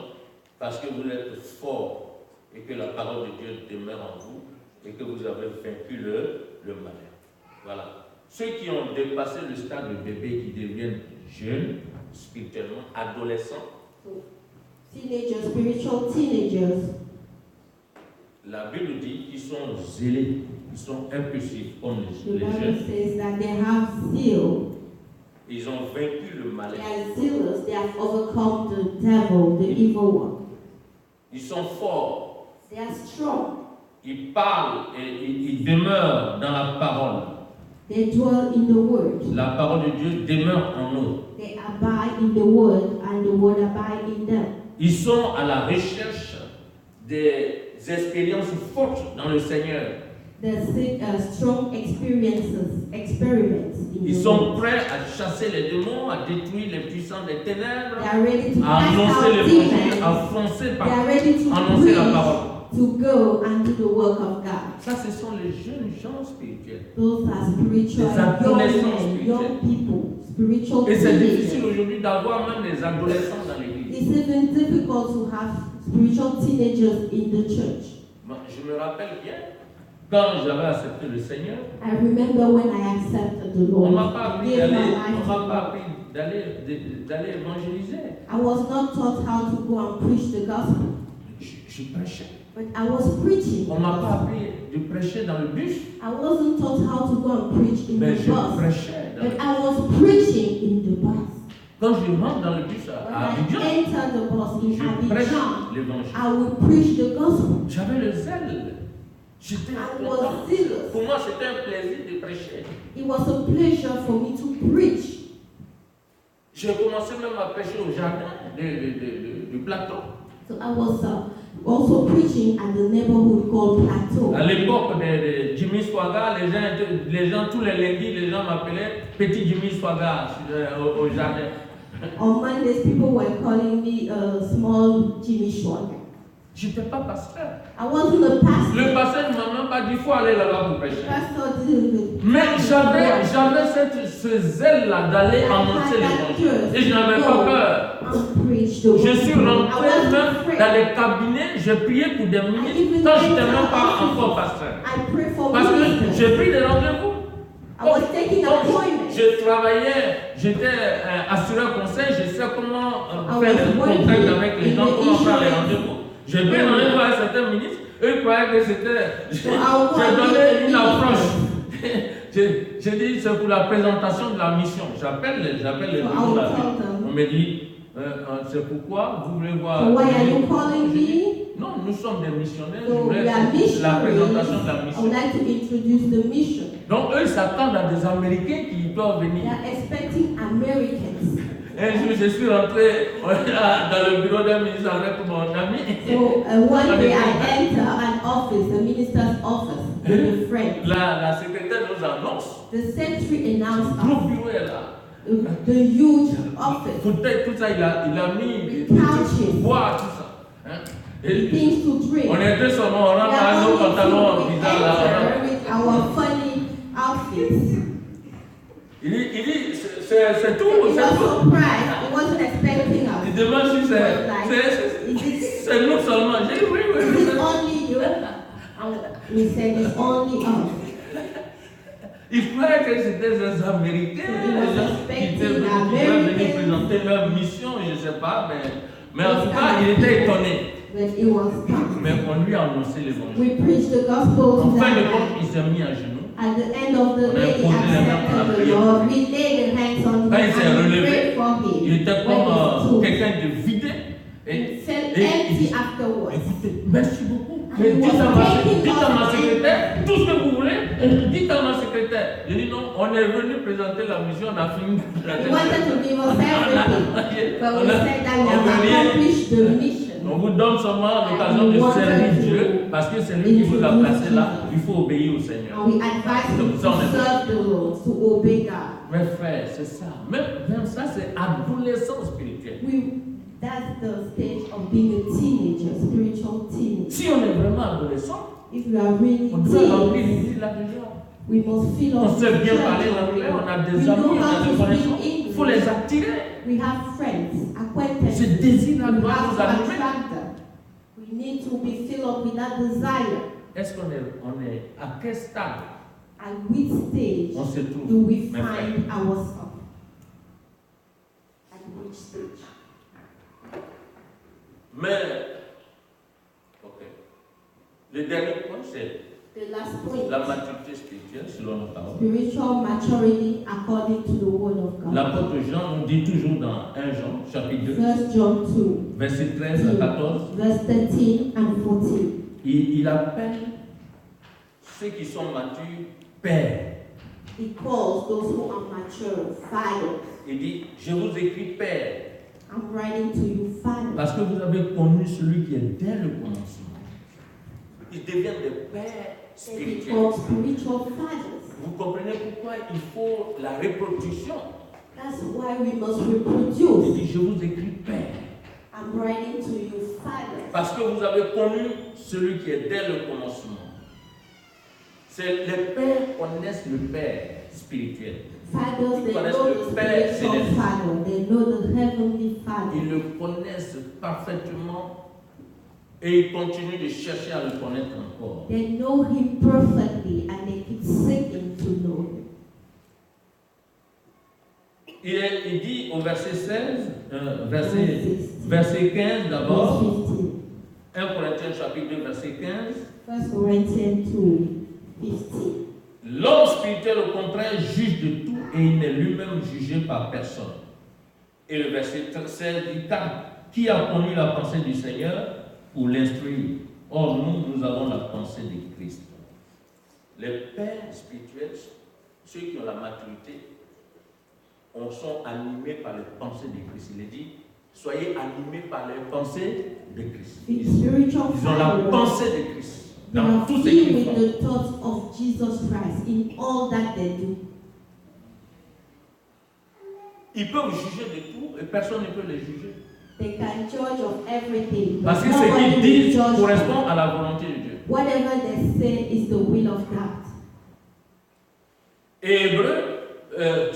parce que vous êtes forts et que la parole de Dieu demeure en vous et que vous avez vaincu le malin. Voilà. Ceux qui ont dépassé le stade de bébé, qui deviennent jeunes, spirituellement, adolescents. So, teenagers, spiritual teenagers. La Bible dit qu'ils sont zélés, ils sont impulsifs comme The les Bible jeunes. says that they have zeal. Ils ont vaincu le malin. They are zealous. They have overcome the devil, the evil one. Ils sont forts. They are strong. Ils parlent et ils demeurent dans la parole. They dwell in the word. La parole de Dieu demeure en eux. They abide in the word, and the word abide in them. Ils sont à la recherche des expériences fortes dans le Seigneur. They seek strong experiments in Ils the sont word. prêts à chasser les démons, à détruire les puissants des ténèbres, They are ready to à cast annoncer out l'évangile, demons. à foncer They par are ready to annoncer la preach, parole. to go and do the work of God. Ça, ce sont les jeunes gens spirituels. Those are spiritual Les young adolescents men, spirituels. young people, spiritual Et c'est difficile teenagers. aujourd'hui d'avoir même des adolescents dans l'église. It's even difficult to have spiritual teenagers in the church. Moi, je me rappelle bien, quand j'avais accepté le Seigneur, I remember when I accepted the on Lord, ne m'a pas I appris gave my d'aller, life on to m'a pas God. appris d'aller évangéliser. I was not taught how to go and preach the gospel, Je prêchais. but I was preaching. On ne m'a pas appris de prêcher dans le bus, I wasn't taught how to go and preach in mais the je bus, prêchais. but I was preaching in the bus. Quand je rentre dans le bus When à I Abidjan, entered the bus in je prêche Abidjan, l'évangile. I would preach the gospel. J'avais le zèle. J'étais I content. was zealous. Pour moi, c'était un plaisir de prêcher. It was a pleasure for me to preach. J'ai commencé même à prêcher au jardin du plateau. So I was also preaching at the neighborhood called Plateau. À l'époque de Jimmy Swaga, les gens, tous les lundis, les gens m'appelaient Petit Jimmy Swaga au jardin. On Mondays, people were calling me small Jimmy Schwager. Je n'étais pas pasteur. I wasn't a pastor. Le pasteur ne m'a même pas dit qu'il faut aller là-bas pour prêcher. Pastor didn't. Mais j'avais ce zèle-là d'aller annoncer l'évangile. Et je n'avais pas peur. Je suis rentré même dans les cabinets, j'ai prié pour des ministres quand je n'étais même pas encore pasteur. Parce que j'ai pris des rendez-vous. Je travaillais, j'étais assureur conseil, je sais comment faire des contacts avec les gens, comment faire les rendez-vous. J'ai pris rendez-vous avec certains ministres, eux croyaient que c'était. J'ai donné une approche. J'ai dit c'est pour la présentation de la mission. J'appelle les bureaux là. On me dit c'est pourquoi vous voulez voir. Non, nous sommes des missionnaires. Je voulais la présentation de la mission. Donc eux s'attendent à des Américains qui doivent venir. Un jour, je suis rentré dans le bureau d'un ministre avec mon ami. So one day I enter an office, the minister's office, with a friend. La secrétaire nous annonce. The secretary announced Le gros bureau est là. The huge office. Tout ça, il a mis des trucs pour boire, tout ça. Hein? Things to drink. On était seulement, on rentre avec nos pantalons bizarres là. With our funny outfits. Il dit, c'est tout. He was surprised. He wasn't expecting us. Il demande si c'est nous seulement. J'ai dit oui. Is it only you? We said it's only us. Il croyait que c'était des Américains qui étaient venus présenter leur mission, je ne sais pas, mais en tout cas, il était étonné. Mais on lui a annoncé l'évangile. En fin de compte, il s'est mis à genoux. At the end of the day, he accepted the Lord. We laid the hands on him and prayed for him. Il était comme quelqu'un de vidé. Et empty afterwards. Écoutez, merci beaucoup. Dites à ma secrétaire tout ce que vous voulez. Dites à ma secrétaire. Je dis non, on est venu présenter la mission, on a fini. He wanted to give us everything, but we said that we have accomplished the mission. On vous donne seulement l'occasion de servir Dieu, parce que c'est lui qui vous a placé là. Il faut obéir au Seigneur. And we advise you to serve the Lord, to obey God. Mes frères, c'est ça. Même ça, c'est adolescence spirituelle. That's the stage of being a teenager, spiritual teenager. Si on est vraiment adolescent, if you are really on doit remplir l'église là déjà. We must fill up. On sait bien parler l'anglais, on a des amis, on a des connaissances. Il faut les attirer. We have friends, acquaintances. Ce désir-là doit nous animer. We need to be filled up with that desire. Est-ce qu'on est à quel stade? At which stage on se trouve, do we find ourselves? At which stage? Mais, ok. Le dernier point, c'est la maturité spirituelle, selon la parole. Spiritual maturity according to the word of God. L'apôtre Jean nous dit toujours dans 1 Jean, chapitre 2, 1 John 2, verset 13 à 14, verse 13 and 14. Il appelle ceux qui sont matures pères. He calls those who are mature fathers. Il dit, je vous écris père. I'm writing to you, Father. Parce que vous avez connu celui qui est dès le commencement. Ils deviennent des pères spirituels. Vous comprenez pourquoi il faut la reproduction. That's why we must reproduce. Il dit, je vous écris père. I'm writing to you, Father. Parce que vous avez connu celui qui est dès le commencement. Les pères connaissent le père spirituel. Fathers, they know the spiritual Father. They know the heavenly Father. Ils le connaissent parfaitement et ils continuent de chercher à le connaître encore. They know him perfectly and they keep seeking to know him. Il dit au verset 16, verset 15 d'abord, 1 Corinthiens chapitre 2, verset 15. 1 Corinthians 2, 15. L'homme spirituel, au contraire, juge de tout et il n'est lui-même jugé par personne. Et le verset 16 dit, car qui a connu la pensée du Seigneur pour l'instruire? Or, nous avons la pensée de Christ. Les pères spirituels, ceux qui ont la maturité, sont animés par les pensées de Christ. Il est dit, soyez animés par les pensées de Christ. Ils ont la pensée de Christ. Dans tout ce qu'ils font. The thoughts of Jesus Christ in all that they do. Ils peuvent juger de tout et personne ne peut les juger. They can judge of everything. Parce que ce qu'ils disent correspond à la volonté de Dieu. Whatever they say is the will of God. Et Hébreux,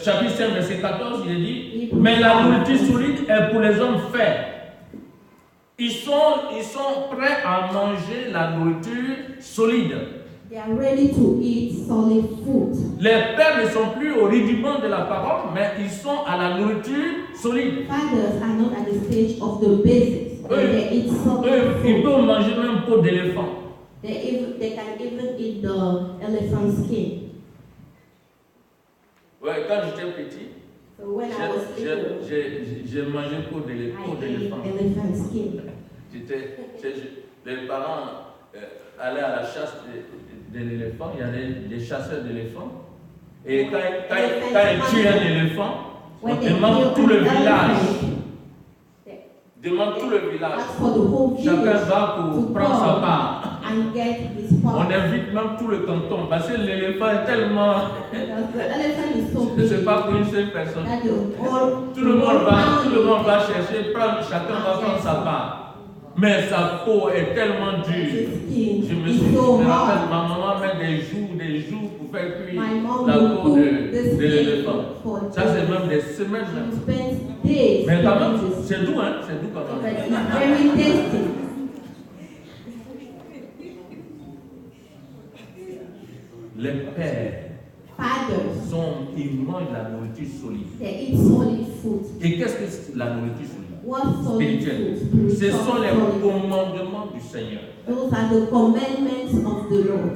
chapitre 5, verset 14, il est dit, mais la nourriture solide est pour les hommes faits. Ils sont prêts à manger la nourriture solide. They are ready to eat solid food. Les pères ne sont plus au rudiment de la parole, mais ils sont à la nourriture solide. Fathers are not at the stage of the basics. They eat solid Ils food. peuvent manger même peau d'éléphant. They can even eat the elephant skin. Ouais, quand j'étais petit, So when I was little, j'ai mangé peau I ate d'éléphant. elephant skin. Les parents allaient à la chasse de l'éléphant, il y avait des chasseurs d'éléphants. Et quand ils tuent un éléphant, on demande tout le village. Demande tout le village. Ask for the whole Chacun village va pour prendre sa part. and get his On part. invite même tout le canton parce que l'éléphant est tellement. Because the elephant is so Ce big n'est pas pour une seule personne. that Tout le monde va chercher, chacun va prendre sa part. Mais sa peau est tellement dure. Je me rappelle, ma maman met des jours pour faire cuire la peau de l'éléphant. Ça, c'est même des semaines. Mais quand même, c'est doux, hein? C'est doux quand même. Very tasty. Les pères, Fathers, ils mangent la nourriture solide. they eat solid food. Et qu'est-ce que c'est la nourriture solide? What solid Spirituelle. food? Ce Spiritual sont les solid. commandements du Seigneur. Those are the commandments of the Lord.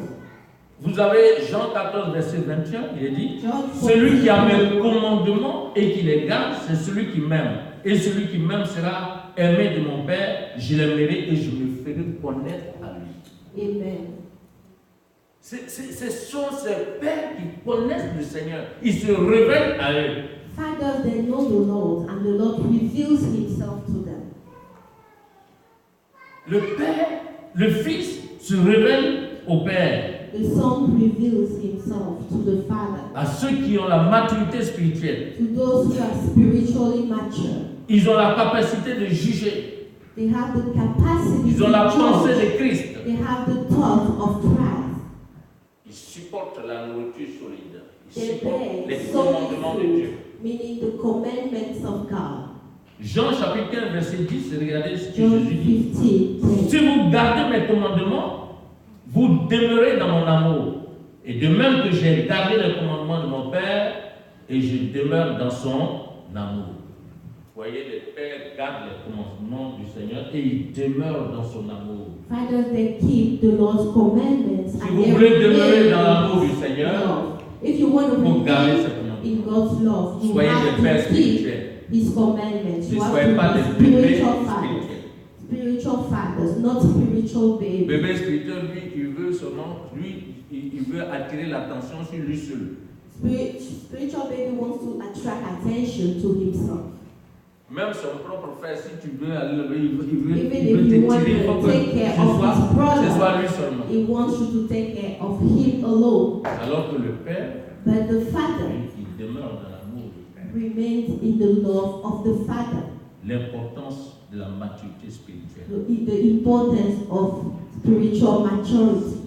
Vous avez Jean 14, verset 21, il est dit, John celui qui a 14, mes commandements et qui les garde, c'est celui qui m'aime. Et celui qui m'aime sera aimé de mon Père, je l'aimerai et je me ferai connaître à lui. Amen. Ce sont ces pères qui connaissent le Seigneur. Ils se révèlent à eux. Fathers, they know the Lord, and the Lord reveals himself to them. Le Père, le Fils se révèle au Père. The Son reveals himself to the Father. À ceux qui ont la maturité spirituelle, To those who are spiritually mature, ils ont la capacité de juger. they have the capacity Ils ont la to pensée judge. de Christ. They have the thought of Christ. Ils supportent la nourriture solide. Ils They supportent bear les solid commandements de Dieu. food, meaning the commandments of God. Jean chapitre 15, verset 10, regardez ce que John Jésus dit. 15. Si vous gardez mes commandements, vous demeurez dans mon amour. Et de même que j'ai gardé les commandements de mon Père, et je demeure dans son amour. Vous voyez, les pères gardent les commandements du Seigneur et ils demeurent dans son amour. Fathers, they keep the Lord's commandments. Si and vous they voulez remain demeurer dans in l'amour du His Seigneur, love. If you want to vous gardez remain ses commandements. in God's love, you Soyez have des pères to keep spirituels. His commandments. Ne You have soyez pas to des be bébés spiritual fathers. spirituels. Spiritual fathers, not spiritual babies. Bébé spirituel, lui, il veut seulement, il veut attirer l'attention sur lui seul. Spiritual baby wants to attract attention to himself. Même son propre frère, si tu veux aller le il veut Even if you want t'étirer, il faut to que take care ce of his soit brother, lui seulement. he wants you to take care of him alone. Alors que le Père, But the Father lui, il demeure dans l'amour du Père. remains in the love of the Father. L'importance de la maturité spirituelle. The importance of spiritual maturity.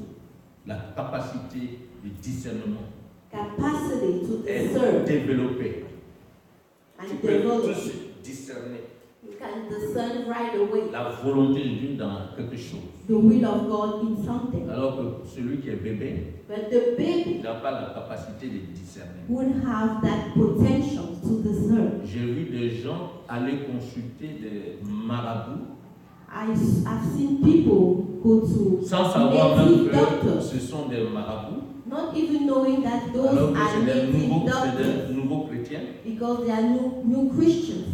La capacité de discernement Capacity to est discern développée. and Tu peux tout develop. de suite discerner You can discern right away la volonté de Dieu dans quelque chose. the will of God in something. Alors que celui qui est bébé, But the baby il n'a pas la capacité de discerner. wouldn't have that potential to discern. J'ai vu des gens aller consulter des marabouts I've seen people go to sans savoir même native que doctors, ce sont des marabouts, not even knowing that those alors que are c'est native des doctors nouveaux chrétiens, because they are new Christians.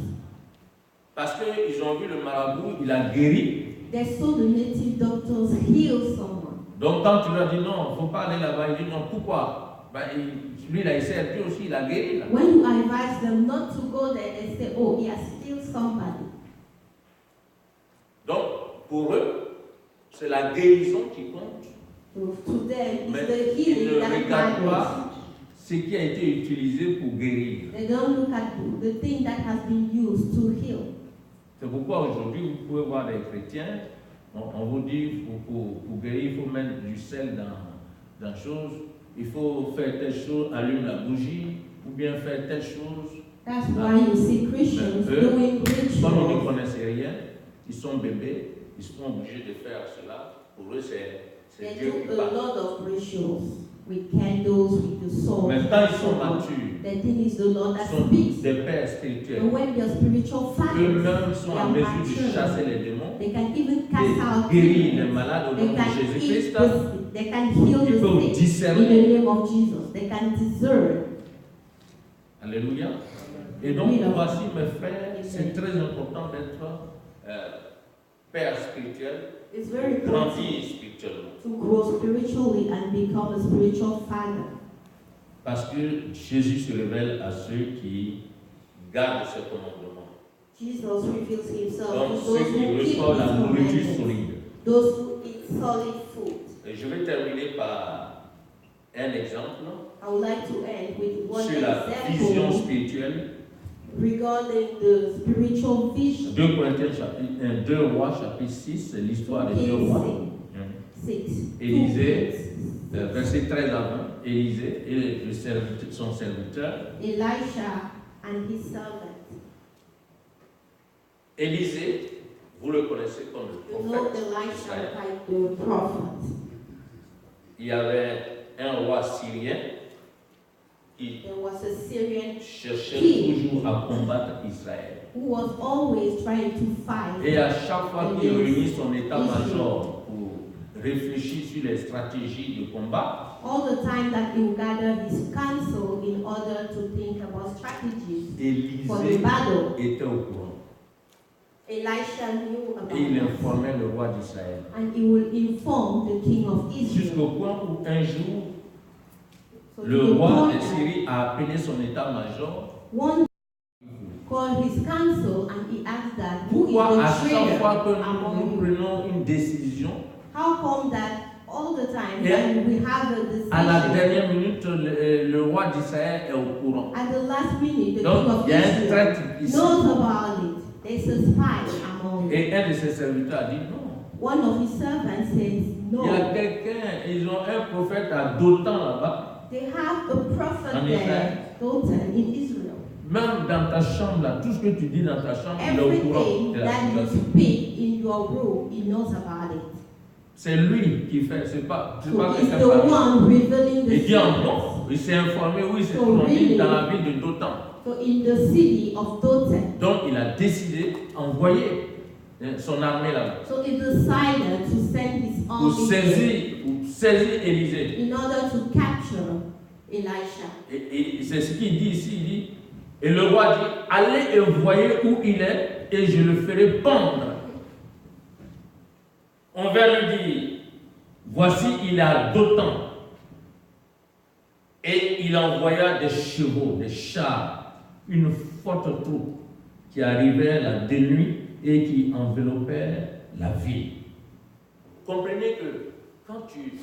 parce qu'ils ont vu le marabout, il a guéri. They saw the native doctors heal someone. Donc quand tu leur dis non, il ne faut pas aller là-bas, il dit non, pourquoi? Lui, il s'est Dieu aussi, il a guéri là. When you advise them not to go there, they say, oh, he has healed somebody. Donc, pour eux, c'est la guérison qui compte. So to them, Mais it's the ils healing ne that regardent matters. pas ce qui a été utilisé pour guérir. They don't look at the thing that has been used to heal. C'est pourquoi aujourd'hui, vous pouvez voir des chrétiens, on vous dit pour guérir, il faut mettre du sel dans chose, il faut faire telle chose, allume la bougie, ou bien faire telle chose. That's why you see Christians doing Comme ils ne rituals. connaissent rien, ils sont bébés, ils sont obligés de faire cela. Pour eux, c'est They Dieu do qui a parle. lot of rituals with candles, with the salt. Mais quand ils sont matures, The thing is the Lord ils that sont speaks. des pères spirituels. And when they're spiritual fathers, Eux-mêmes sont they en are mesure de mature. chasser les démons, They can even de cast out guérir les demons. malades au They nom de can heal Jésus-Christ. the sick. They can heal Ils peuvent the sick in discerner. the name of Jesus. They can discern. Alléluia. Et donc, Oui, voici mes frères, c'est très important d'être père spirituel, It's very important grandir spirituellement. to grow spiritually and become a spiritual father. Parce que Jésus se révèle à ceux qui gardent ses commandements. Jesus reveals himself Donc, to those ceux qui who keep his reçoivent la nourriture commandments, solide. those who eat solid food. Et je vais terminer par un exemple I would like to end with one sur la vision example spirituelle. regarding the spiritual vision. 2 Corinthiens chapitre 1, 2 Rois chapitre 6, c'est l'histoire des deux rois. 6. Élisée, verset 13 à 20, Élisée et son serviteur. Elisha and his servant. Élisée, vous le connaissez comme le You know prophète Elisha d'Israël. like the prophet. Il y avait un roi syrien qui There was a Syrian cherchait toujours à combattre Israël. who was always trying to fight. Et à chaque fois qu'il réunit son état-major pour réfléchir sur les stratégies de combat, All the time that he would gather his counsel in order to think about strategies for the Élisée battle. était au courant. Elisha knew about Et il it. informait le roi d'Israël. And he will inform the king of Israel. Jusqu'au point où un jour, So le to the roi point de that Syrie a appelé son état-major. one called his counsel and he asked that who is Pourquoi à the chaque traitor fois que among nous you? prenons une décision, How come that all the time Et when we have a à la decision, dernière minute, le roi d'Israël est au courant? at the last minute the Donc, king of il y a un Israel traître ici. knows about it? There's a spy among you. Et un de ses serviteurs a dit non. One of his servants says, Il y a no. quelqu'un, ils ont un prophète à Dothan là-bas. They have a prophet En Israël. there, Dothan, in Israel. Même dans ta chambre, là, tout ce que tu dis dans ta chambre, il est au courant Everything de la that you situation. speak in your room, he knows about it. C'est lui qui fait, c'est pas So quelqu'un he's the parmi. one revealing the Il dit en secrets. non, il s'est informé, oui, c'est So tout really- dans la ville de Dothan. So in the city of Dothan, Donc il a décidé d'envoyer son armée là-bas so he decided to send his pour army there saisir Élisée. in order to capture Elisha. Et c'est ce qu'il dit ici, il dit, et le roi dit, allez et voyez où il est, et je le ferai pendre. On va lui dire, voici il est à Dothan. Et il envoya des chevaux, des chars, une forte troupe qui arrivait là de nuit et qui enveloppait la ville. Comprenez que quand tu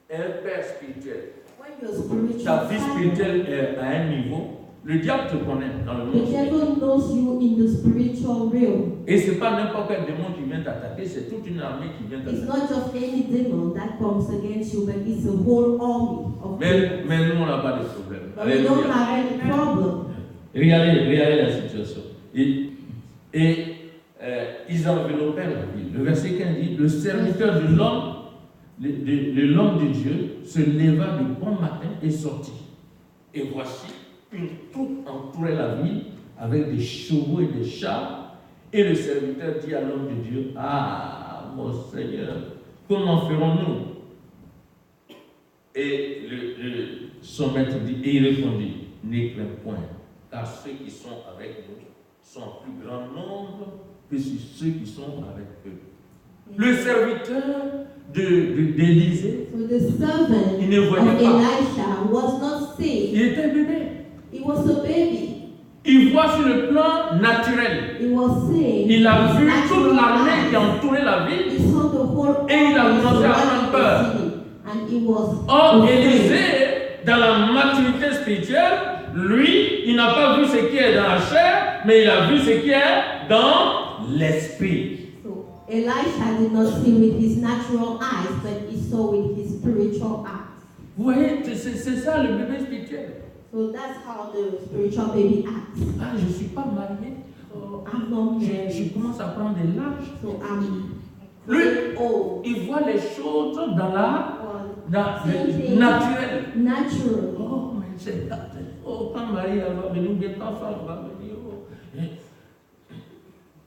es un père spirituel, When you're spiritual, ta vie father, spirituelle est à un niveau, le diable te connaît dans le the monde spirituel. devil knows you in the spiritual realm. Et ce n'est pas n'importe quel démon qui vient t'attaquer, c'est toute une armée qui vient It's t'attaquer. not just any demon that comes against you, but it's a whole army of demons. Mais nous, on n'a pas de problème. But we don't Alléluia. have any problem. Regardez la situation. Ils enveloppaient la ville. Le verset 15 dit, le serviteur de l'homme, de l'homme de Dieu, se leva de bon matin et sortit. Et voici, une troupe entourait la ville avec des chevaux et des chars. Et le serviteur dit à l'homme de Dieu, ah, mon Seigneur, comment ferons-nous? Et son maître dit, et il répondit, n'aie crains point, car ceux qui sont avec nous sont en plus grand nombre que ceux qui sont avec eux. Le serviteur d'Élisée, So the servant il ne of voyait pas. Elisha was not saved. Il était bébé. He was a baby. Il voit sur le plan naturel. He was saved. Il a vu His toute natural l'armée qui eyes. entourait la ville. He saw the whole Et il a army commencé à surrounding avoir peur. the city. And he was Or, afraid. Élisée, dans la maturité spirituelle, lui, il n'a pas vu ce qui est dans la chair, mais il a vu ce qui est dans l'esprit. So Elisha did not see with his natural eyes, but he saw with his spiritual eyes. Vous voyez, c'est ça le bébé spirituel. So that's how the spiritual baby acts. Ah, je ne suis pas marié. So I'm not married. Je commence à prendre de l'âge. So I'm Lui, old. il voit les choses dans le Something naturel. natural. Oh, mais c'est quand Marie va venir, ou bien quand femme va venir.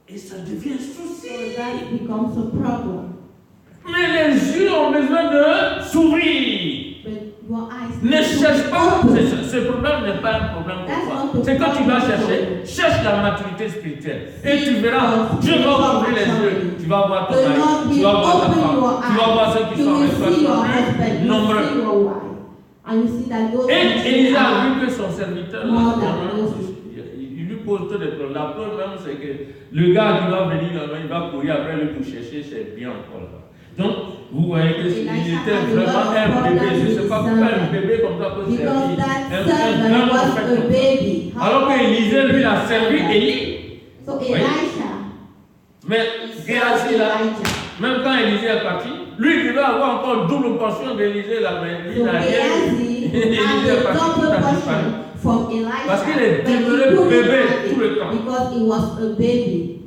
Et ça devient un souci. So that becomes a problem. Mais les yeux ont besoin de s'ouvrir. But your eyes Ne cherche pas. open. Ce problème n'est pas un problème pour That's toi. not the C'est quand tu vas problem. cherche la maturité spirituelle. Et tu verras, Dieu va ouvrir les yeux. Tu vas voir ton The mari, Lord tu will vas voir ta open femme, your tu vas voir ceux eyes. qui You sont avec will toi, see your plus husband. You will nombreux. see your wife. And you see that those Et Élisa a are vu que son serviteur, more là, than those. il lui pose tout des problèmes. La preuve même, c'est que le gars qui va venir là-bas, il va courir après lui pour chercher ses biens encore là. Donc, vous voyez qu'il était vraiment un bébé. Je ne sais pas pourquoi un bébé comme ça peut servir. Because that Un servant grand was prophète a comme ça. baby. How Alors can qu'Élisée, lui, a you servi say that? Élie. So Oui. Elisha, Mais he Géasi, served là, Elijah. même quand Élisée est parti, lui, il devait avoir encore double portion d'Élisée là, mais lui, So il n'a rien. Gehazi Élisée had est a parti, tout double a portion disparu. from Elisha, Parce qu'il est but he demeuré couldn't bébé have tout le it temps. because he was a baby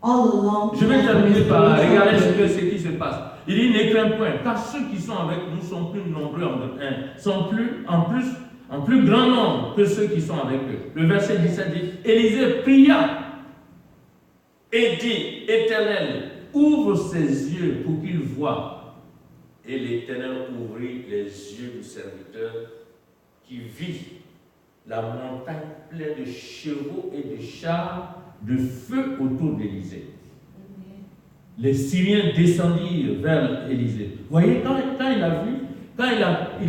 all along. Je vais terminer par regarder Spiritual ce qui se passe. Il dit ne crains point, car ceux qui sont avec nous sont plus nombreux en plus grand nombre que ceux qui sont avec eux. Le verset 17 dit, Élisée pria et dit, Éternel, ouvre ses yeux pour qu'il voie. Et l'Éternel ouvrit les yeux du serviteur qui vit la montagne pleine de chevaux et de chars de feu autour d'Élisée. Les Syriens descendirent vers Élisée. Vous voyez, quand il a vu,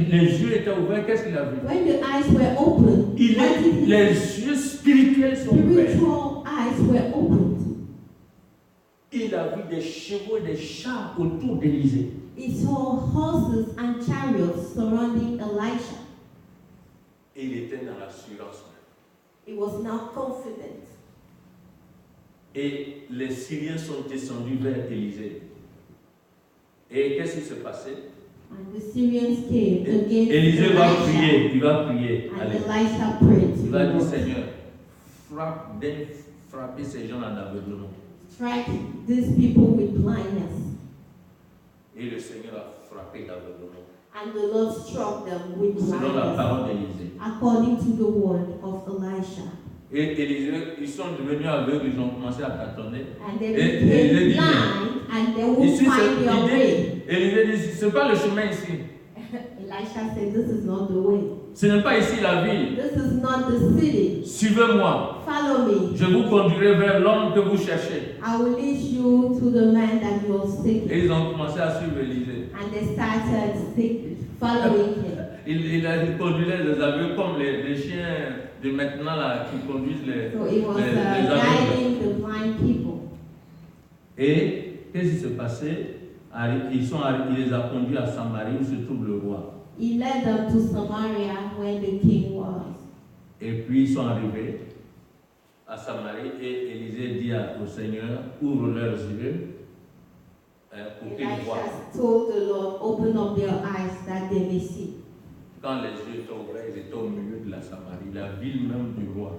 les yeux étaient ouverts, qu'est-ce qu'il a vu? When the eyes were open, Les yeux spirituels sont ouverts. spiritual eyes were opened. Il a vu des chevaux et des chars autour d'Élisée. He saw horses and chariots surrounding Elisha. Et il était dans l'assurance. He was now confident. Et les Syriens sont descendus vers Élisée. Et qu'est-ce qui s'est passé? And the Syrians came against Élisée va Elisha. prier, il va prier. And Allez. Elisha prayed to Il the va dire, Lord. Seigneur, frapper ces gens en aveuglement. Strike these people with blindness. Et le Seigneur a frappé d'aveuglement. And the Lord struck them with Selon la blindness, parole d'Élisée. according to the word of Elisha. Et Élisée, ils sont devenus aveugles, ils ont commencé à tâtonner. And they Et became Élisée dit, blind, and they would ici, find their way. Élisée dit, ce n'est pas le chemin ici. Elisha said, "This is not the way. Ce n'est pas ici la ville. This is not the city. Suivez-moi. Follow me. Je vous conduirai vers l'homme que vous cherchez. I will lead you to the man that you are seeking." Et ils ont commencé à suivre Élisée. And they started following him. Il conduisait les aveugles comme les chiens de maintenant là, qui conduisent les So it was les aveugles. guiding the blind people. Et qu'est-ce qui s'est passé? Il les a conduits à Samarie où se trouve le roi. He led them to Samaria where the king was. Et puis ils sont arrivés à Samarie et Élisée dit au Seigneur, ouvre leurs yeux pour qu'ils voient. Elisha told the Lord, "Open up their eyes that they may see." Quand les yeux étaient ouverts, ils étaient au milieu de la Samarie, la ville même du roi.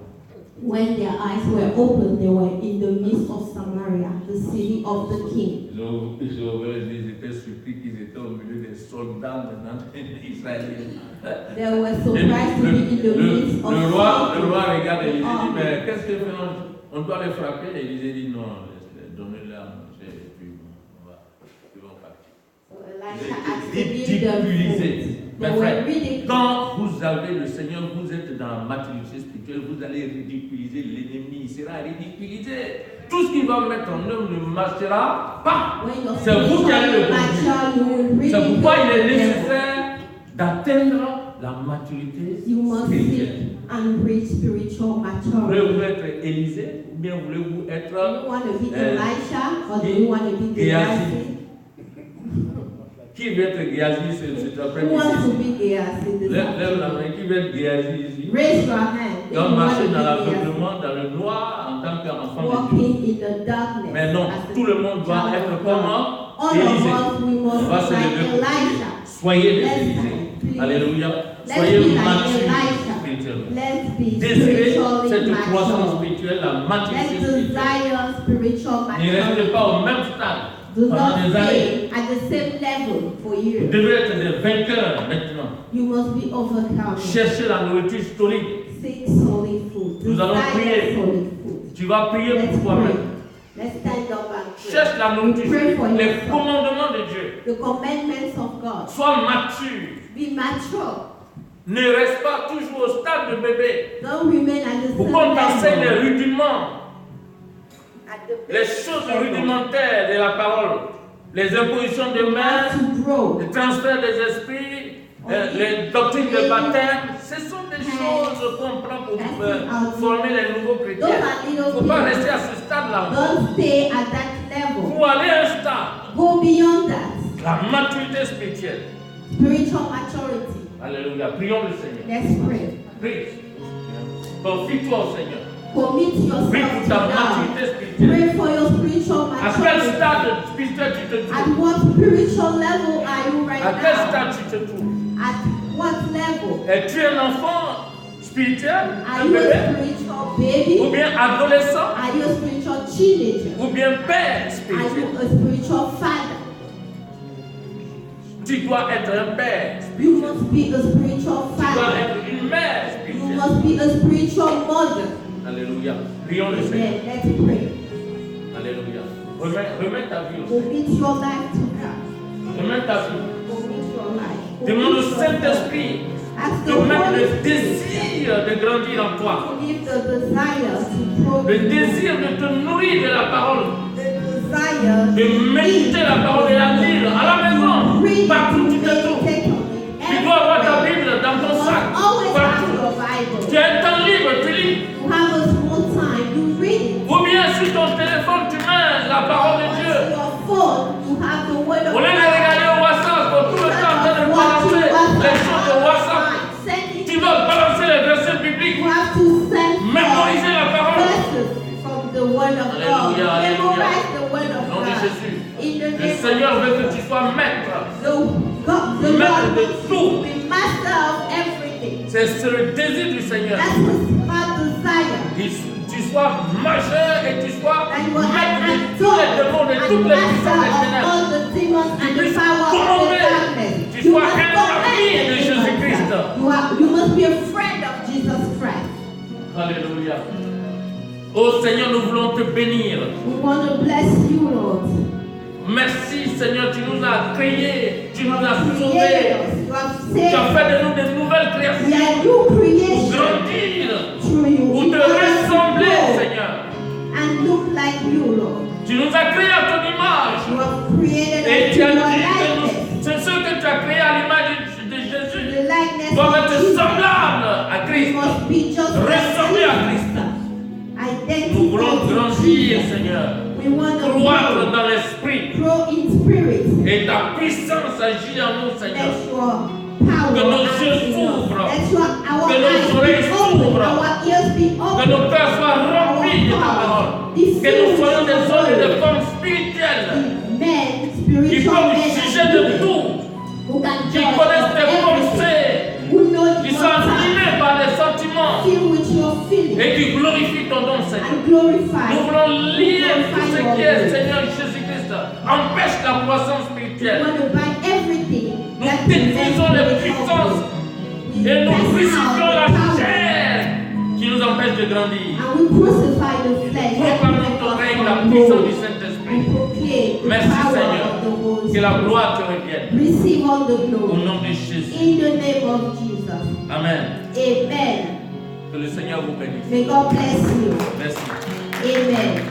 When their eyes were opened, they were in the midst of Samaria, the city of the king. Ils étaient surpris qu'ils étaient au milieu des soldats maintenant israéliens. They were surprised to be in the midst of Le roi soldiers. regarde Élisée et dit, mais qu'est-ce que fait on doit les frapper? Et Élisée dit, non, donnez-leur à manger et puis ils vont partir. So Elisha asked to give them Ridiculisé. food. Mes They were frères, ridiculed. quand vous avez le Seigneur, vous êtes dans la maturité spirituelle, vous allez ridiculiser l'ennemi, il sera ridiculisé. Tout ce qu'il va mettre en œuvre ne marchera pas. When your C'est vous qui allez le mature, you will C'est ridicule pourquoi il est them. nécessaire d'atteindre la maturité You must spirituelle. seek and reach spiritual maturity. Voulez-vous être Élisée ou bien voulez-vous Do être you want to be Elisha or do Qui- you want to be Géasi. Gehazi? Qui veut être Géasi cet Who wants to après-midi? be Gehazi this Lève la afternoon? main, qui veut être Géasi ici? Raise your hand if you Donc want marcher to dans be Gehazi. l'aveuglement, dans le noir en tant qu'enfant de Dieu. Walking in the darkness. Mais non, as a tout le monde doit child être of God. comment? All of Élisée. us, we must On va be se like lever pour prier. Elisha. Soyez des Let's Élysées. stand, please. Alléluia. Let's Soyez be like matures Elisha. spirituellement. be Désirez spiritually cette croissance mature. spirituelle, la maturité Let's spirituelle. desire spiritual Ne restez maturity. pas au même stade Do pendant not des années. stay at the same level for Vous years. devez être des vainqueurs maintenant. You must be overcome. Cherchez la nourriture solide. Seek solid food. Nous allons Desire prier. solid food. Tu vas prier Let's pour toi-même. pray. Let's stand up and pray. Cherche la nourriture Pray for solide. Les yourself. commandements de Dieu. The commandments of God. Sois mature. Be mature. Ne reste pas toujours au stade de bébé. Don't remain at the Pour same qu'on t'enseigne les level. rudiments, At the les basic choses level. rudimentaires de la parole, les impositions de You main, have to grow. le transfert des esprits, les doctrines de baptême. Ce sont des choses qu'on prend pour former les nouveaux Those chrétiens. are Il ne little faut pas things. rester à ce stade-là. Don't stay at that level. Pour aller à un stade, Go beyond that. la maturité spirituelle. Spiritual maturity. Alléluia. Prions le Seigneur. Let's pray. Prie. Confie-toi au Seigneur. Commit Prie yourself pour to ta God. maturité spirituelle. Pray for your spiritual À quel maturity. stade spirituel tu te At trouves? what spiritual level are you right À quel now? stade tu te trouves? At what level? Es-tu un enfant spirituel, Are un you a bébé? spiritual baby? Ou bien adolescent? Are you a spiritual teenager? Ou bien père Are spirituel? you a spiritual father? Tu dois être un père You spirituel. must be a spiritual Tu dois father. être une mère You spirituelle. must be a spiritual mother. Alléluia. Prions le Seigneur. Amen. Let's pray. Alléluia. Remets ta vie au Seigneur. Commit your life to God. Remets ta vie. Commit your life. Demande au Commit your Saint-Esprit Ask de the mettre Holy le Spirit désir de grandir en toi. to give the desire to grow. Le désir de te nourrir de la parole. The desire De méditer la parole et la lire à la maison, partout où tu te trouves. Tu dois avoir ta Bible dans ton sac, Always have partout. your Bible. Tu as un temps libre, tu lis. You have a small time, you read it. Ou bien sur ton téléphone, tu mets la parole de On Dieu. your phone, you have the word of Au lieu de regarder au WhatsApp, pour tout le temps en train de balancer les choses de WhatsApp, tu dois balancer les versets bibliques. You have to send Mémoriser la parole. verses from the word of God. Alléluia, alléluia. Memorize the word of Au nom de God. Jésus. In the Le name Seigneur of veut que tu sois maître. the Maître Lord de wants you tout. to be master of everything. C'est le désir du Seigneur. That's his heart desire. Tu sois majeur et tu sois That you are maître an de tous les démons, de toutes les master puissances des of ténèbres. all the demons and the puisses power of the commander. darkness. Tu You sois must un command ami de the demons. Jésus-Christ. You must be a friend of Jesus Christ. Alléluia. Oh Seigneur, nous voulons te bénir. We want to bless you, Lord. Merci Seigneur, tu nous as créés, tu nous as Created sauvés. us. You have Tu as saved fait de nous des nouvelles us. We créations are new pour creation grandir, through you. pour In te order to ressembler, grow Seigneur. and look like you, Lord. Tu nous as créés à ton You image. have created Et us tu in as your dit que likeness. c'est ceux que tu as créés à l'image de Jésus The likeness doivent of être Jesus. semblables à We Christ. must be just Ressembler à like Christ. Jesus. Identify Nous voulons to grandir, Jesus. Seigneur. We want to Croître grow, dans l'esprit. grow in spirit. Et ta puissance agit en nous, Seigneur. Let your power Que nos act yeux in us. s'ouvrent. Let our Que nos eyes oreilles be open, s'ouvrent. our ears be Que open, nos cœurs soient remplis de ta our parole. hearts be Que nous filled soyons with des your hommes et word. des femmes spirituelles Men, qui spiritual peuvent men juger and de women tout, who can qui judge connaissent of tes everything, pensées, who know qui your sont time, animés par des sentiments filled with your feelings et qui glorifient ton nom, Seigneur. and glorify. Nous voulons lier tout ce qui est, Seigneur Jésus-Christ. Empêche la croissance We spirituelle. want to buy everything Nous that détruisons les prevents puissances We et nous cast out crucifions the la power chair qui nous empêche de grandir. and we crucify the flesh. that Proclamons prevents ton us règne, from la puissance growing. du We Saint-Esprit. proclaim the Merci, power Seigneur. of the Holy Que la Spirit. gloire te revienne. Receive all the Au glory. nom de Jésus. In the name of Jesus. Amen. Amen. Que le Seigneur vous bénisse. May God bless you. Merci. Amen.